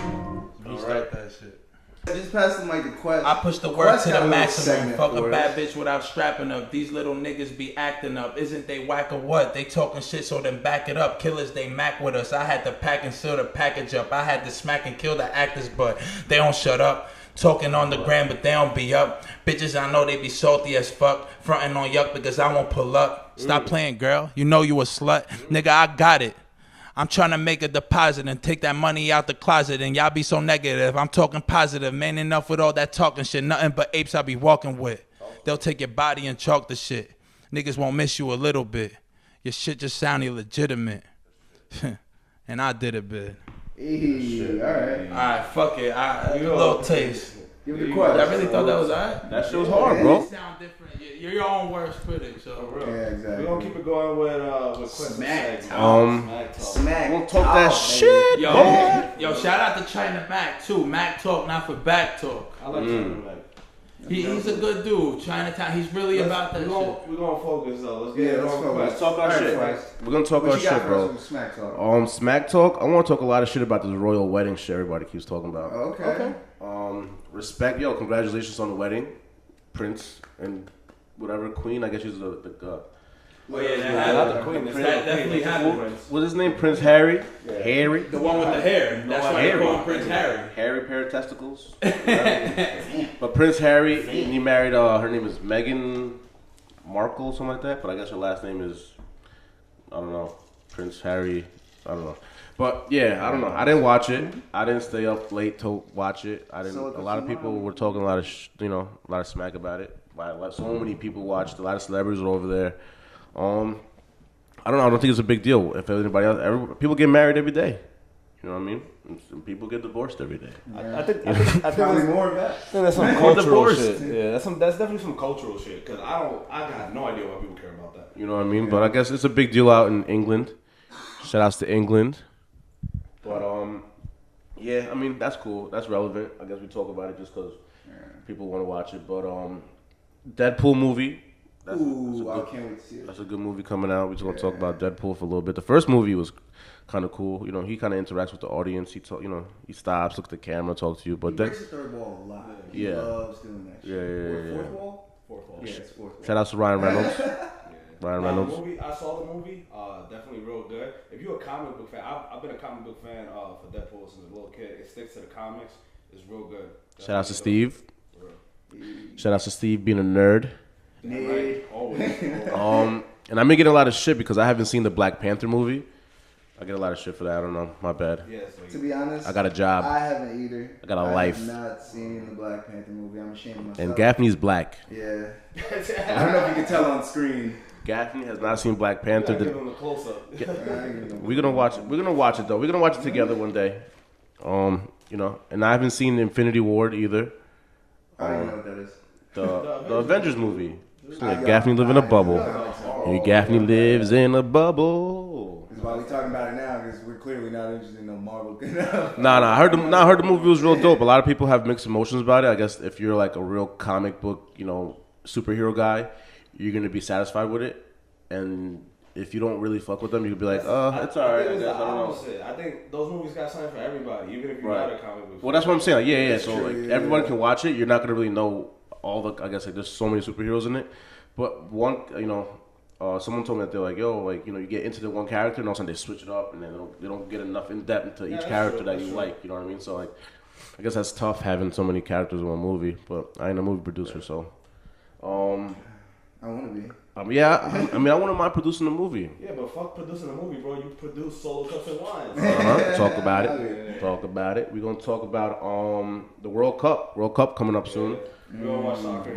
Restart that shit. Just pass the mic to Quest. I push the work to the maximum. Fuck a bad bitch without strapping up. These little niggas be acting up. Isn't they whack or what? They talking shit, so then back it up. Killers, they mac with us. I had to pack and seal the package up. I had to smack and kill the actors, but they don't shut up. Talking on the gram, but they don't be up. Bitches, I know they be salty as fuck. Frontin' on yuck because I won't pull up. Stop playing, girl. You know you a slut. Nigga, I got it. I'm trying to make a deposit and take that money out the closet, and y'all be so negative. I'm talking positive, man. Enough with all that talking shit. Nothing but apes I be walking with. They'll take your body and chalk the shit. Niggas won't miss you a little bit. Your shit just sounded legitimate. And I did it, bit. Alright, fuck it. A little taste. Give me the question. I really thought that was alright. That shit was hard, bro. It sound different. You're your own worst critic, so. Yeah, exactly. We're gonna keep it going with Smack. Smack. We'll talk that shit, Yo, shout out to China Mac too. Mac Talk, not for back talk. I like China Mac. He's a good dude. Chinatown. He's really about that shit. We're gonna focus though. Let's talk our shit. We're gonna talk our shit, bro. Smack talk. I want to talk a lot of shit about this royal wedding shit everybody keeps talking about. Okay. Respect, congratulations on the wedding, Prince and whatever queen. I guess she's the. Well, yeah, not the queen. That definitely happened. What's his name? Prince Harry. Yeah. Harry. The one with the hair. That's why they call him Prince Harry. Hairy pair of testicles. But Prince Harry, he married. Her name is Meghan Markle, something like that. But I guess her last name is, I don't know, Prince Harry. I don't know. But yeah, I don't know. I didn't watch it. I didn't stay up late to watch it. A lot of people were talking a lot of smack about it. So many people watched. A lot of celebrities were over there. I don't know. I don't think it's a big deal. If anybody else, people get married every day. You know what I mean? And people get divorced every day. Yeah. I think Probably more of that. I think that's some More cultural divorced. shit. Yeah, that's definitely some cultural shit. Cause I got no idea why people care about that. You know what I mean? But I guess it's a big deal out in England. Shout outs to England. But yeah, I mean that's cool. That's relevant. I guess we talk about it just because people want to watch it. But Deadpool movie. I can't wait to see it. That's a good movie coming out. We're just gonna talk about Deadpool for a little bit. The first movie was kind of cool. You know, he kind of interacts with the audience. He stops, looks at the camera, talks to you. But He then, breaks the third wall a lot. He Yeah. loves doing that shit. Yeah. Fourth wall? Fourth wall. Yeah, it's fourth wall. shout outs to Ryan Reynolds. Ryan The Reynolds. movie, I saw the movie. Definitely real good. If you're a comic book fan, I've been a comic book fan for Deadpool since a little kid. It sticks to the comics. It's real good. Shout outs to Steve. Shout outs to Steve being a nerd. Right? Always. And I've been getting a lot of shit because I haven't seen the Black Panther movie. I get a lot of shit for that. I don't know. My bad. Yeah, To be honest, I got a job. I haven't either. I got a life. I have not seen the Black Panther movie. I'm ashamed of myself. And Gaffney's black. Yeah. I don't know if you can tell on screen. Gaffney has not seen Black Panther. give him a close up. We're gonna watch it. We're gonna watch it though. We're gonna watch it together one day. And I haven't seen Infinity War either. I don't even know what that is. The Avengers movie. It's like Gaffney live in a bubble. Gaffney lives in a bubble. That's why we talking about it now, because we're clearly not interested in no Marvel. Nah. I heard the movie was real dope. A lot of people have mixed emotions about it. I guess if you're like a real comic book, superhero guy, you're gonna be satisfied with it. And if you don't really fuck with them, you could be like, it's alright. I guess I don't know. I think those movies got something for everybody, even if you're not a comic book. Well, that's what I'm saying. Yeah. So true, like yeah. everyone can watch it. You're not gonna really know all the. I guess like there's so many superheroes in it. But one, someone told me that they're like, you get into the one character and all of a sudden they switch it up and then they don't get enough in depth into each character that you like. You know what I mean? So like, I guess that's tough having so many characters in one movie. But I ain't a movie producer, so. I want to be. I wouldn't mind producing a movie. Yeah, but fuck producing a movie, bro. You produce Solo Cups and Wines. Talk about it. Talk about it. We're gonna talk about the World Cup. World Cup coming up soon. We all watch soccer.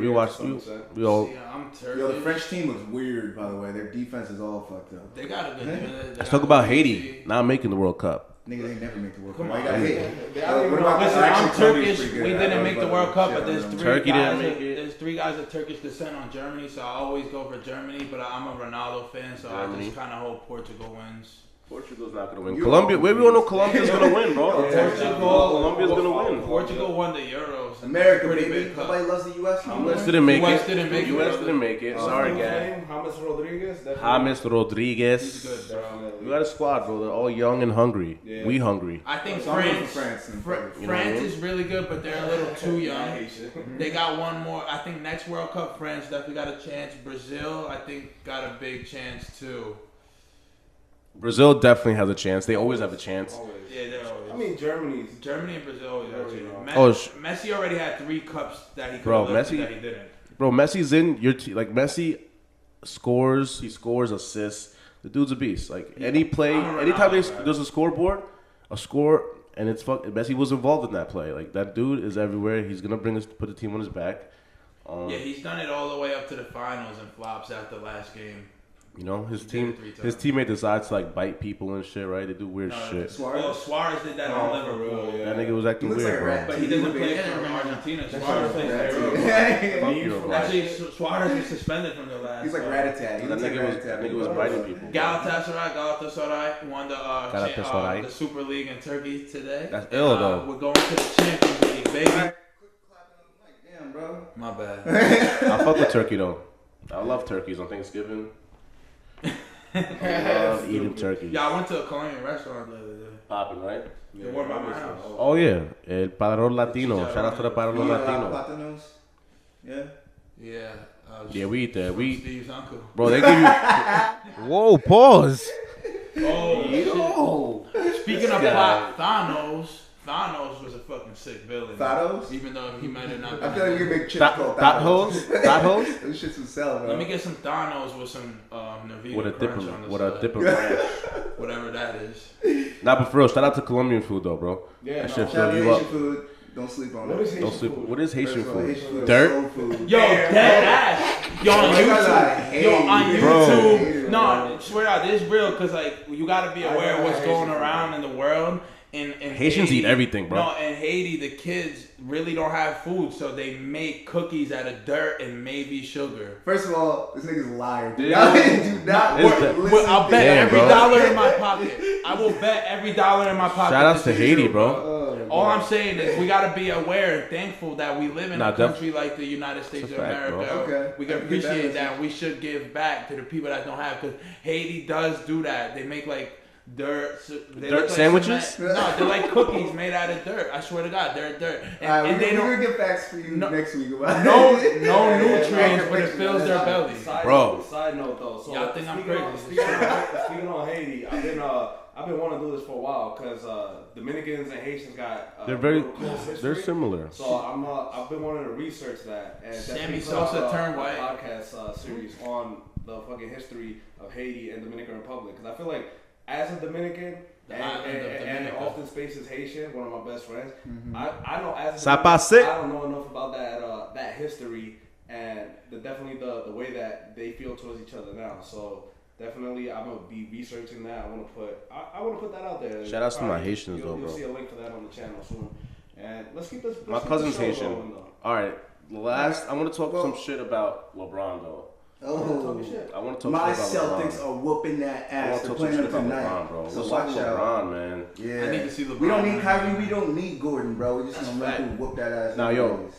We all. Yeah, I'm Turkish. Yo, the French team looks weird, by the way. Their defense is all fucked up. They got a good defense. Let's talk about Haiti not making the World Cup. Nigga, they never make the World Cup. Come Why on. you gotta hate? Listen, I'm Turkish. We didn't make the World Cup, but there's Turkey didn't make it. There's three guys of Turkish descent on Germany, so I always go for Germany. But I'm a Ronaldo fan, so I just kind of hope Portugal wins. Portugal's not gonna win. Colombia, we all know Colombia's gonna win, bro. Colombia's gonna win. Portugal won the Euros. America, Pretty baby. big cup. Nobody loves the U.S. US didn't make US it. didn't make it. US didn't make it. Sorry, guys. James Rodriguez. James Rodriguez. He's good, bro. We got a squad, bro. They're all young and hungry. Yeah. We hungry. I think So I'm going France. for France. France is really good, but they're a little too young. They got one more. I think next World Cup, France definitely got a chance. Brazil, I think, got a big chance too. Brazil definitely has a chance. They always have a chance. Yeah, they're always. I mean, Germany and Brazil always have a chance. Oh, Messi already had 3 cups that he could Bro, have lifted Messi- that he didn't. Bro, Messi's in your team. Like Messi scores, he scores assists. The dude's a beast. Like any play, I'm a anytime Ronaldo there's a scoreboard, a score, and it's Messi was involved in that play. Like that dude is everywhere. He's gonna put the team on his back. Yeah, he's done it all the way up to the finals and flops after last game. You know, his He did team, it 3 times. his teammate decides to like bite people and shit. Right? They do weird shit. Suarez did that on Liverpool. That nigga was acting He looks weird, like a rat. bro. But he doesn't play for Argentina. Suarez plays That's for it. Fuck Uruguay. Actually, Suarez was suspended from the last. He's like Rat-a-tat. He That looks like nigga was biting people. Galatasaray won Galatasaray. the Super League in Turkey today. That's ill, though. We're going to the Champions League, baby. Damn, bro. My bad. I fuck with turkey though. I love turkeys on Thanksgiving. I love eating turkey. Yeah, I went to a Colombian restaurant the other day. Popping, right? The one by my house. Oh yeah, El Padrón Latino. Shout out to the Padrón Latino. Platanos. Yeah. Yeah. Yeah, we eat there. Steve's uncle. Bro, they give you. Whoa, pause. Oh, shit. Speaking of Thanos was a fucking sick villain. Thanos? Even though he might have not been. I feel like we can make chips called Thought Thanos. hoes? Thought hoes? Those shits would sell, bro. Let me get some Thanos with some Navita With a crunch dipper, on the with side. a dipper ranch. Whatever that is. Nah, but for real, shout out to Colombian food though, bro. Yeah, That no. shit Shout out fill to you Haitian up. food. Don't sleep on What it. is Haitian Don't sleep. food? What is Haitian First of all, food? Haitian food is Dirt? soul food. Yo, dead ass. Yo, on YouTube. Yo, on Bro. YouTube. No, swear out, this is real because like you gotta be aware of what's going around in the world. in Haitians Haiti, eat everything, bro. No, in Haiti, the kids really don't have food, so they make cookies out of dirt and maybe sugar. First of all, this nigga's a liar. Do Yeah. not listen. I'll bet Damn, every bro. dollar in my pocket. I will bet every dollar in my pocket. Shout outs this to is Haiti, true, bro. All I'm saying is we gotta be aware and thankful that we live in a Def- country like the United States It's of a fact, America. bro. Okay. We can I get that appreciate message. that. We should give back to the people that don't have, because Haiti does do that. They make like dirt. They Dirt look like sandwiches? cement. No, they're like cookies made out of dirt. I swear to God, they're dirt. And, All right, and they we're don't. gonna get facts for you next week about No it. nutrients, but it fills their belly. Bro. Side note though, so Y'all think I'm crazy. speaking on Haiti, I've been wanting to do this for a while because Dominicans and Haitians got They're very, real close history. they're similar. So I've been wanting to research that and Sammy definitely Sosa put out turned a white. podcast series on the fucking history of Haiti and Dominican Republic, because I feel like as a Dominican and often spaces Haitian, one of my best friends, I know as a Dominican, I don't know enough about that history and definitely the way that they feel towards each other now. So definitely, I'm gonna be researching that. I want to put that out there. Shout outs to my Haitians, you'll bro. see a link for that on the channel soon. And let's keep this. My cousin's Haitian. All right, I want to talk some shit about LeBron though. Oh, I want to talk my shit about Celtics LeBron. are whooping that I ass. want to They're talk some playing shit them about tonight. LeBron, bro. So Let's watch talk out. LeBron, man. Yeah. I need to see LeBron. We don't need man. Kyrie. We don't need Gordon, bro. We just gonna let fact. him whoop that ass. Nah, yo. anyways.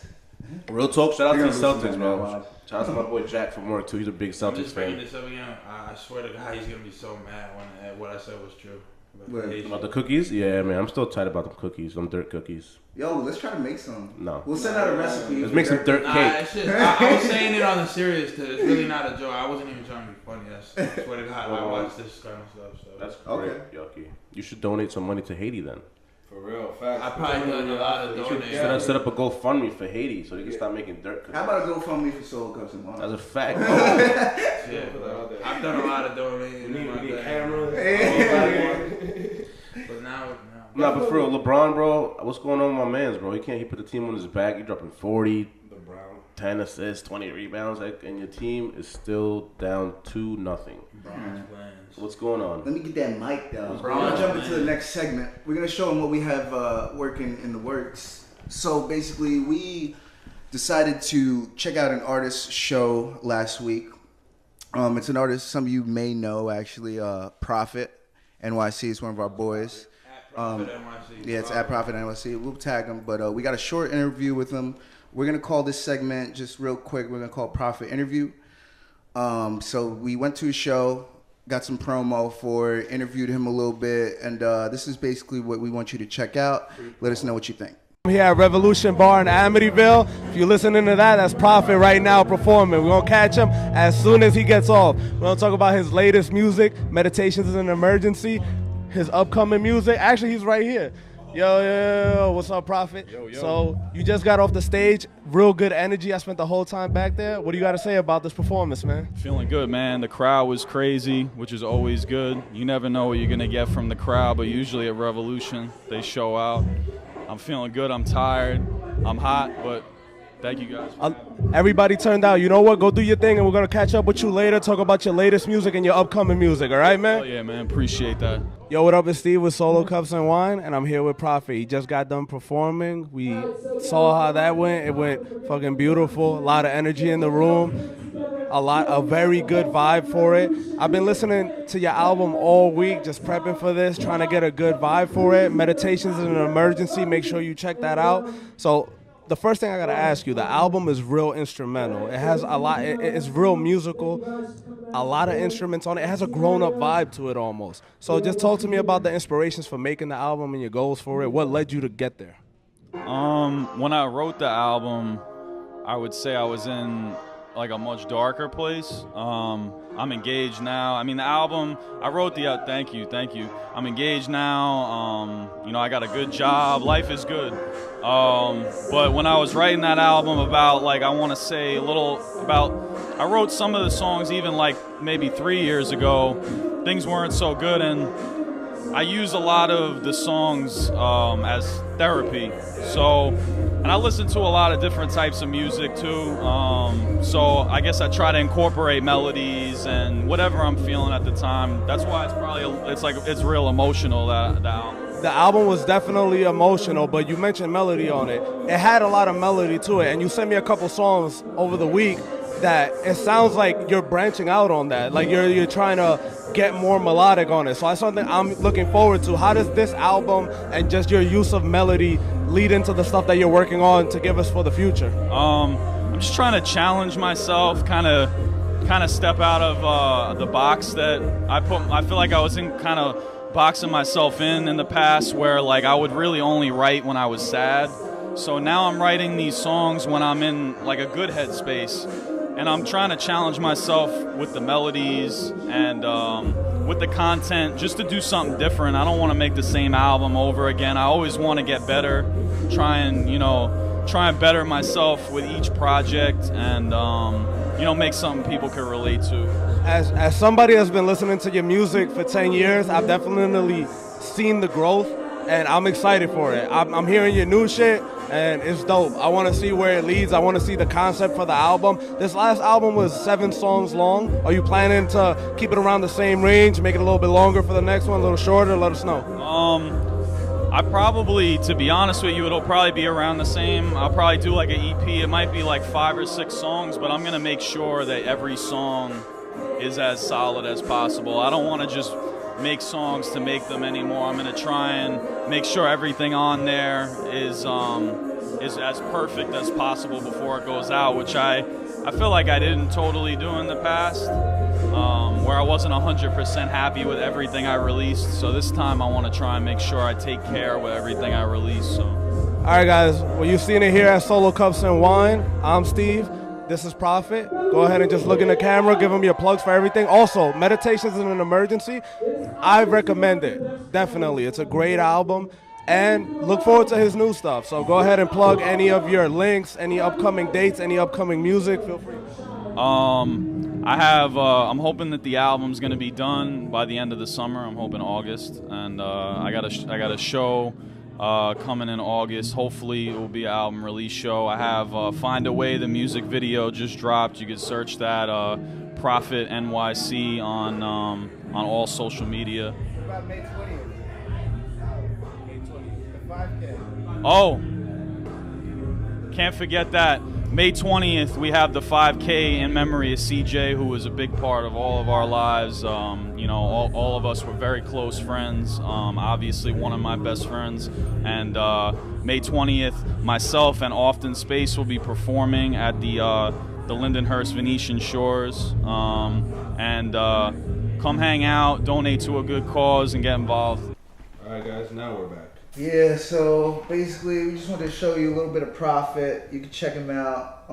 Real talk. Shout out to They're the gonna lose Celtics, to bro. them, man. Shout out to my boy Jack from work too. He's a big I'm Celtics just bringing fan. this up again. I swear to God, he's gonna be so mad when what I said was true. What? About the cookies? Yeah, man. I'm still tight about them cookies. Them dirt cookies. Yo, let's try to make some. No. We'll send out a recipe. Let's for make some that. dirt Nah, cake. it's just, I was saying it on the serious tip. It's really not a joke. I wasn't even trying to be funny. I swear to God, I watch this kind of stuff. So That's great, Yucky. You should donate some money to Haiti then. For real, facts. I probably done a lot of donating. Set up a GoFundMe for Haiti so they can stop making dirt cookies. How about a GoFundMe for Solo Cups and Wine? That's a fact. Yeah, I've done a lot of donating. We in my need day. cameras. But now. Nah, but for real, LeBron, bro, what's going on with my man's, bro? He put the team on his back. He dropping 40, The Brown. 10 assists, 20 rebounds, and your team is still down 2-0. Bronze plans. What's going on? Let me get that mic down. What's We're going gonna on, jump man? into the next segment. We're gonna show them what we have working in the works. So basically, we decided to check out an artist show last week. It's an artist some of you may know, actually. Prophet NYC is one of our boys. Prophet NYC. Yeah, it's at Prophet NYC. We'll tag him, but we got a short interview with him. We're gonna call this segment just real quick. We're gonna call it Prophet Interview. So we went to a show, got some promo for it, interviewed him a little bit, and this is basically what we want you to check out. Let us know what you think. I'm here at Revolution Bar in Amityville. If you're listening to that, that's Prophet right now performing. We're going to catch him as soon as he gets off. We're going to talk about his latest music, Meditations is an Emergency, his upcoming music. Actually, he's right here. Yo, what's up, Prophet? Yo. So you just got off the stage, real good energy. I spent the whole time back there. What do you got to say about this performance, man? Feeling good, man. The crowd was crazy, which is always good. You never know what you're going to get from the crowd, but usually at Revolution, they show out. I'm feeling good. I'm tired. I'm hot, but thank you guys. Everybody turned out. You know what? Go do your thing, and we're going to catch up with you later, talk about your latest music and your upcoming music. All right, man? Oh, yeah, man. Appreciate that. Yo, what up? It's Steve with Solo Cups and Wine, and I'm here with Prophet. He just got done performing. We saw how that went. It went fucking beautiful. A lot of energy in the room. A very good vibe for it. I've been listening to your album all week, just prepping for this, trying to get a good vibe for it. Meditations is an emergency. Make sure you check that out. So the first thing I gotta ask you, the album is real instrumental. It has a lot. It's real musical. A lot of instruments on it. It has a grown-up vibe to it almost. So just talk to me about the inspirations for making the album and your goals for it. What led you to get there? When I wrote the album, I would say I was in like a much darker place. I'm engaged now. I mean, the album, I wrote the, thank you. I'm engaged now. I got a good job. Life is good. But when I was writing that album about, like, I want to say a little about, I wrote some of the songs even like maybe 3 years ago. Things weren't so good, and I use a lot of the songs as therapy. And I listen to a lot of different types of music too. So I guess I try to incorporate melodies and whatever I'm feeling at the time. That's why it's probably it's real emotional, that album. the album was definitely emotional, but you mentioned melody on it. It had a lot of melody to it, and you sent me a couple songs over the week that it sounds like you're branching out on that. Like you're trying to get more melodic on it. So that's something I'm looking forward to. How does this album and just your use of melody lead into the stuff that you're working on to give us for the future? I'm just trying to challenge myself, kind of step out of the box that I feel like I was in, kind of boxing myself in the past, where like I would really only write when I was sad. So now I'm writing these songs when I'm in like a good headspace, and I'm trying to challenge myself with the melodies and with the content, just to do something different. I don't want to make the same album over again. I always want to get better, try and better myself with each project, and make something people can relate to. As somebody that's been listening to your music for 10 years, I've definitely seen the growth, and I'm excited for it. I'm hearing your new shit, and it's dope. I want to see where it leads. I want to see the concept for the album. This last album was 7 songs long. Are you planning to keep it around the same range, make it a little bit longer for the next one, a little shorter? Let us know. I probably, to be honest with you, it'll probably be around the same. I'll probably do like an EP. It might be like 5 or 6 songs, but I'm going to make sure that every song is as solid as possible. I don't want to just make songs to make them anymore. I'm going to try and make sure everything on there is as perfect as possible before it goes out, which I feel like I didn't totally do in the past, where I wasn't 100% happy with everything I released. So this time I want to try and make sure I take care with everything I release. So, all right, guys. Well, you've seen it here at Solo Cups and Wine. I'm Steve. This is Prophet. Go ahead and just look in the camera, give them your plugs for everything. Also, Meditations in an Emergency, I recommend it. Definitely. It's a great album. And look forward to his new stuff. So go ahead and plug any of your links, any upcoming dates, any upcoming music. Feel free. I'm hoping that the album's going to be done by the end of the summer. I'm hoping August. And I got a show coming in August. Hopefully it will be an album release show. I have Find a Way, the music video just dropped. You can search that, Prophet NYC on all social media. What about May 20th? The 5K. Oh, can't forget that. May 20th, we have the 5K in memory of CJ, who was a big part of all of our lives. All of us were very close friends. Obviously, one of my best friends. And May 20th, myself and Often Space will be performing at the Lindenhurst Venetian Shores. Come hang out, donate to a good cause, and get involved. All right, guys, now we're back. Yeah, so basically we just wanted to show you a little bit of Prophet. You can check him out.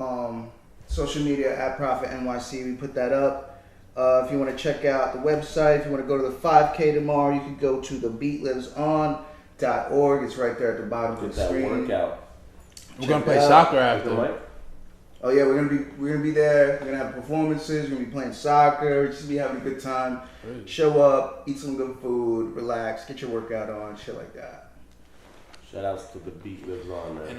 Social media at Prophet NYC. We put that up. If you want to check out the website, if you want to go to the 5K tomorrow, you can go to thebetliveson.org. It's right there at the bottom of the screen. Workout. We're gonna play soccer after. Oh yeah, we're gonna be there. We're gonna have performances. We're gonna be playing soccer. Just be having a good time. Show up, eat some good food, relax, get your workout on, shit like that. Shout outs to The Beat Lives On, man.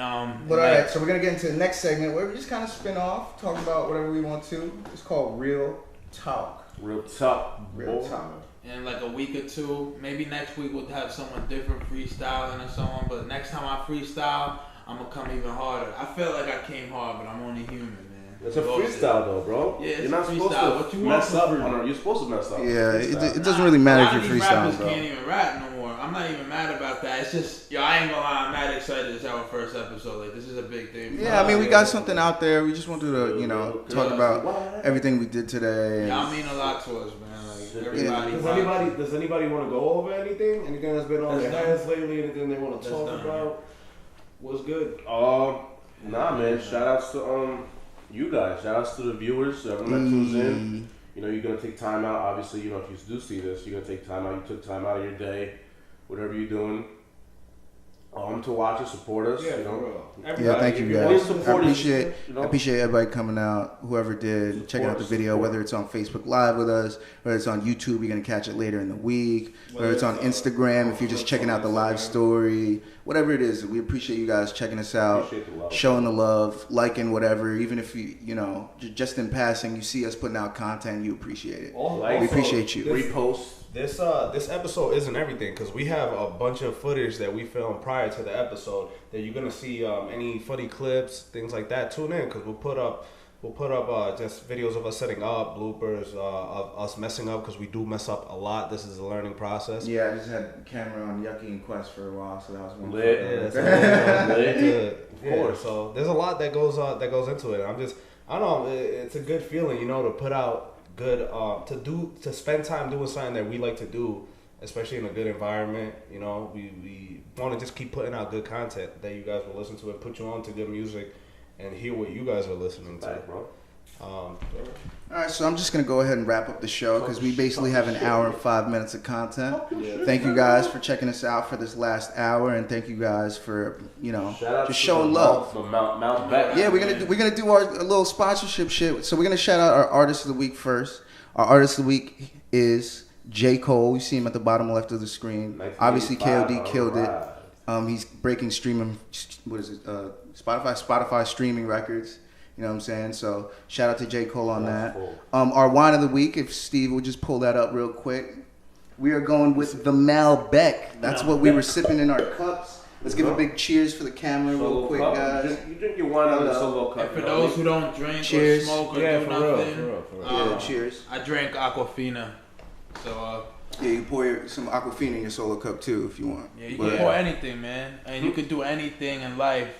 But alright, so we're gonna get into the next segment where we just kind of spin off, talk about whatever we want to. It's called Real Talk. Real talk. Real Talk. In like a week or two, maybe next week we'll have someone different freestyling or so on. But next time I freestyle, I'm gonna come even harder. I feel like I came hard, but I'm only human, man. It's a freestyle though, bro. Yeah, it's you're not a supposed freestyle. to What you mess want up. from You're supposed to mess up. Yeah, it doesn't really matter if you're these freestyling, rappers bro. can't even rap no more. I'm not even mad about that. It's just, I ain't gonna lie, I'm mad excited. It's our first episode. Like, this is a big thing. Yeah, I mean, we got something out there. We just wanted to, talk about everything we did today. Y'all mean a lot to us, man. Like, everybody. Does anybody want to go over anything? Anything that's been on their heads lately? Anything they want to talk about? What's good? Nah, man. Shout outs to you guys. Shout outs to the viewers. Everyone that tunes in. You're gonna take time out. Obviously, if you do see this, you're gonna take time out. You took time out of your day, whatever you're doing, to watch us, support us. Thank you guys. I appreciate everybody coming out. Whoever did, checking out the video, whether it's on Facebook Live with us, whether it's on YouTube, you're gonna catch it later in the week. Whether it's on Instagram, if you're just checking out the live story, whatever it is, we appreciate you guys checking us out, showing the love, liking whatever. Even if you just in passing, you see us putting out content, you appreciate it. We appreciate you. Repost. This episode isn't everything because we have a bunch of footage that we filmed prior to the episode that you're gonna see. Any funny clips, things like that. Tune in because we'll put up just videos of us setting up, bloopers, of us messing up because we do mess up a lot. This is a learning process. Yeah, I just had camera on Yucky and Quest for a while, so that was one. Lit. Of course. So there's a lot that goes into it. I don't know. It's a good feeling, to put out good, to spend time doing something that we like to do, especially in a good environment. We want to just keep putting out good content that you guys will listen to and put you on to good music and hear what you guys are listening to. Right, bro. All right, so I'm just going to go ahead and wrap up the show because we basically have an hour and 5 minutes of content. Thank you guys for checking us out for this last hour, and thank you guys for, just showing love. Malbec. Yeah, we're gonna do our a little sponsorship shit. So we're going to shout out our artist of the week first. Our artist of the week is J. Cole. You see him at the bottom left of the screen. Obviously, KOD killed it. He's breaking streaming, Spotify streaming records. You know what I'm saying? So shout out to J. Cole on that. Our wine of the week, if Steve would just pull that up real quick. We are going with the Malbec. That's what we were sipping in our cups. Let's give a big cheers for the camera real quick, guys. You drink your wine out of a solo cup. And for those who don't drink cheers. or smoke or do nothing, Cheers. I drank Aquafina. So, yeah, you pour some Aquafina in your solo cup too if you want. Yeah, you can pour anything, man. And you can do anything in life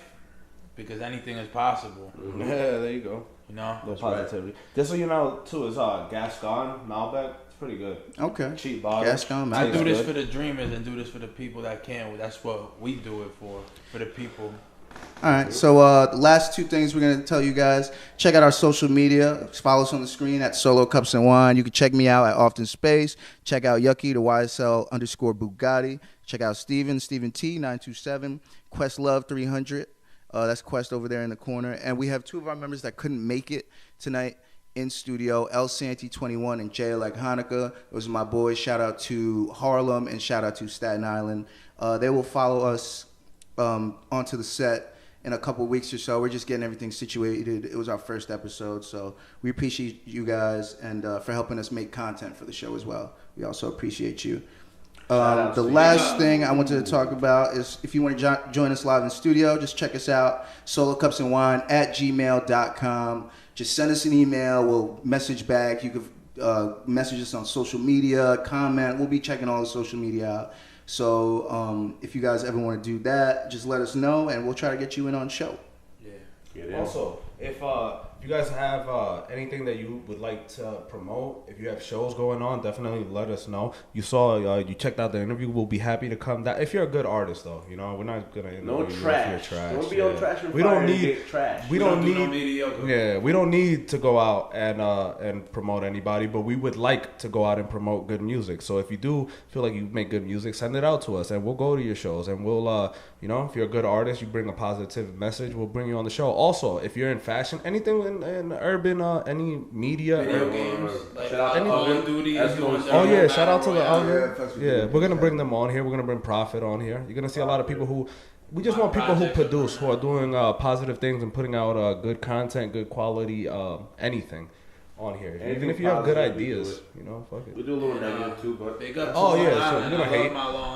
because anything is possible. Yeah, there you go. No positivity. Just so you know, too, is Gascon Malbec. It's pretty good. Okay. Cheap bottle. Gascon Malbec. I do this for the dreamers and do this for the people that can't. That's what we do it for the people. All right, so the last two things we're going to tell you guys. Check out our social media. Follow us on the screen at Solo Cups and Wine. You can check me out at Often Space. Check out Yucky, the YSL_Bugatti. Check out Steven T, 927. Questlove 300. That's Quest over there in the corner. And we have two of our members that couldn't make it tonight in studio, El Santi 21 and Jay Like Hanukkah. Those are my boys. Shout out to Harlem and shout out to Staten Island. They will follow us onto the set in a couple weeks or so. We're just getting everything situated. It was our first episode, so we appreciate you guys and for helping us make content for the show as well. We also appreciate you. The last thing I wanted to talk about is if you want to join us live in studio, just check us out, solocupsandwine@gmail.com. Just send us an email. We'll message back. You can message us on social media, comment. We'll be checking all the social media out. So if you guys ever want to do that, just let us know, and we'll try to get you in on show. Yeah. Also, if you guys have anything that you would like to promote, if you have shows going on, definitely let us know. You saw, you checked out the interview. We'll be happy to come down. If you're a good artist, though, we're not gonna interview you trash. If you're trash. Don't be on trash. We don't need trash. We don't need. Yeah, we don't need to go out and promote anybody, but we would like to go out and promote good music. So if you do feel like you make good music, send it out to us, and we'll go to your shows, and we'll if you're a good artist, you bring a positive message, we'll bring you on the show. Also, if you're in fashion, anything in urban, any media, video games, shout out Call of Duty. Shout out to the we're gonna bring them on here. We're gonna bring Prophet on here. You're gonna see a lot of people who. We just want people who produce, who are doing positive things and putting out good content, good quality, anything on here. Even if you have good ideas, fuck it. We do a little negative too, but big up. So you're gonna hate.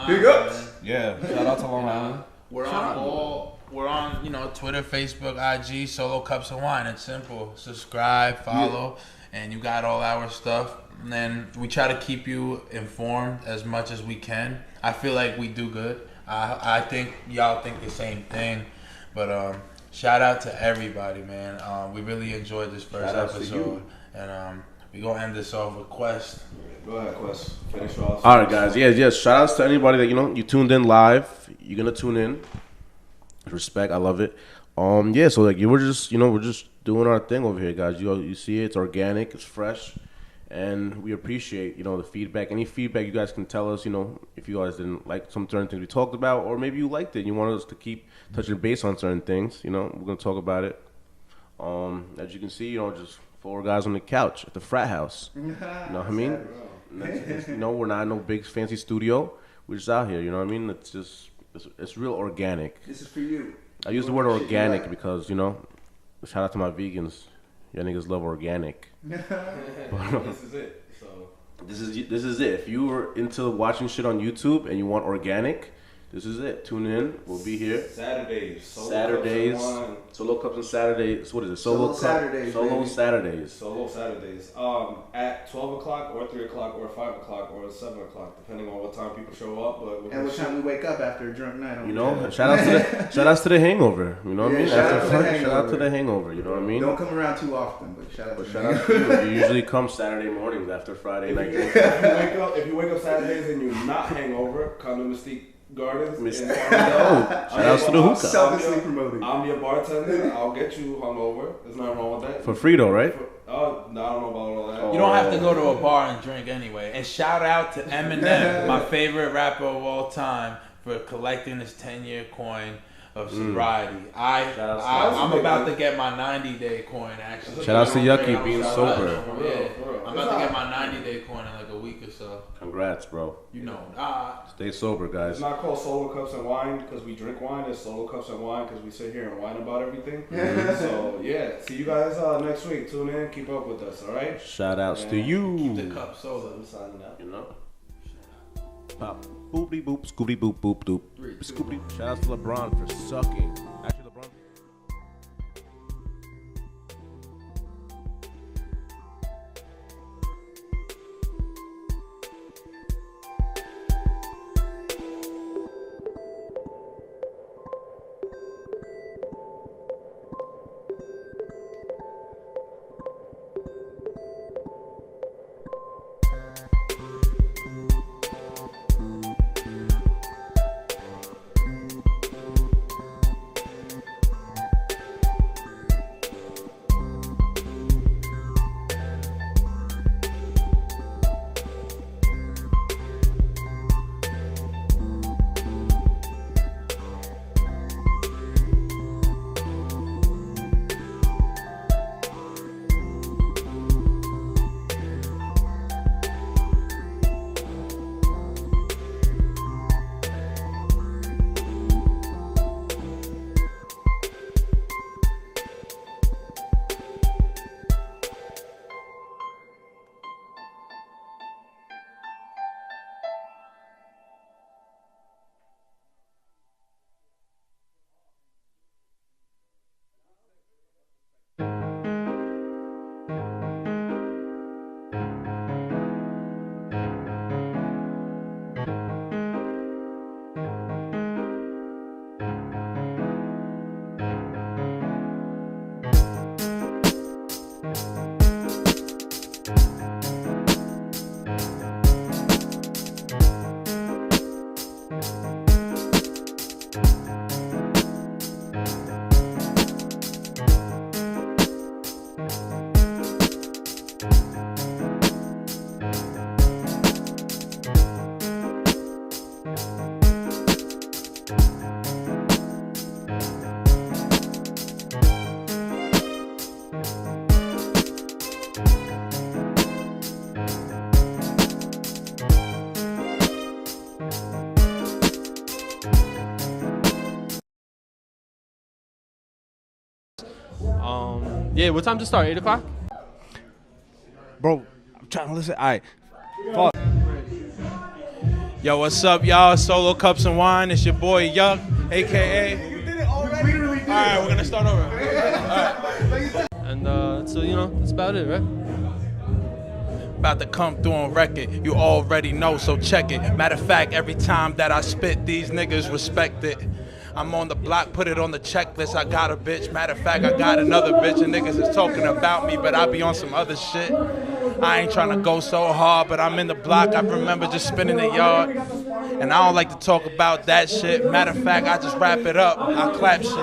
Big ups. Yeah, shout out to Long Island. We're on Twitter, Facebook, IG, Solo Cups and Wine. It's simple. Subscribe, follow, and you got all our stuff. And then we try to keep you informed as much as we can. I feel like we do good. I think y'all think the same thing. But shout out to everybody, man. We really enjoyed this first episode. And we're going to end this off with Quest. Go ahead, Quest. Finish off. All right, guys. Yes. Shout outs to anybody that you tuned in live. You're gonna tune in. Respect, I love it. So like we're just doing our thing over here, guys. You see it's organic, it's fresh, and we appreciate the feedback. Any feedback you guys can tell us. If you guys didn't like some certain things we talked about, or maybe you liked it and you wanted us to keep touching base on certain things. We're gonna talk about it. As you can see, just 4 guys on the couch at the frat house. You know what I mean? We're not in no big fancy studio. We're just out here. You know what I mean? It's just it's real organic. This is for you. I use the word organic because shout out to my vegans. Y'all niggas love organic. This is it. So This is it. If you were into watching shit on YouTube and you want organic, this is it. Tune in. We'll be here. Saturdays. Solo Cups and Saturdays. What is it? Solo Saturdays. Solo Saturdays. Solo Saturdays. At 12 o'clock or 3 o'clock or 5 o'clock or 7 o'clock, depending on what time people show up. And what time we wake up after a drunk night. You know, shout outs to the Hangover. You know what I mean? Shout out to the Hangover. You know what I mean? Don't come around too often, but shout out to you. You usually come Saturday mornings after Friday night. If you wake up Saturdays and you're not hangover, come to Mystique Gardens. Shout outs to the hookah. Selfishly promoting. I'm your bartender. I'll get you hungover. There's nothing wrong with that. For free though, right? No, I don't know about all that. You don't have to go to a bar and drink anyway. And shout out to Eminem, my favorite rapper of all time, for collecting his 10-year coin of sobriety. I'm about to get my 90-day coin, actually. Shout out to Yucky being sober. Yeah, I'm about to get my 90-day coin in like a week or so. Congrats, bro. You know. Stay sober, guys. It's not called Solo Cups and Wine because we drink wine. It's Solo Cups and Wine because we sit here and whine about everything. So, yeah. See you guys next week. Tune in. Keep up with us, all right? Shout outs to you. Keep the cup solo. I'm signing out. You know? Pop. Boopity boop, scoopity boop, boop, doop. Scoopity. Shout out to LeBron for sucking. Actually, LeBron. Yeah, what time to start? 8 o'clock? Bro, I'm trying to listen. All right. Fuck. Yo, what's up, y'all? Solo Cups and Wine. It's your boy Yuck, a.k.a. You did it already? We really did. All right, we're going to start over. All right. And so, you know, that's about it, right? About to come through on record. You already know, so check it. Matter of fact, every time that I spit, these niggas respect it. I'm on the block, put it on the checklist. I got a bitch. Matter of fact, I got another bitch. And niggas is talking about me, but I be on some other shit. I ain't trying to go so hard, but I'm in the block. I remember just spinning the yard. And I don't like to talk about that shit. Matter of fact, I just wrap it up. I clap shit.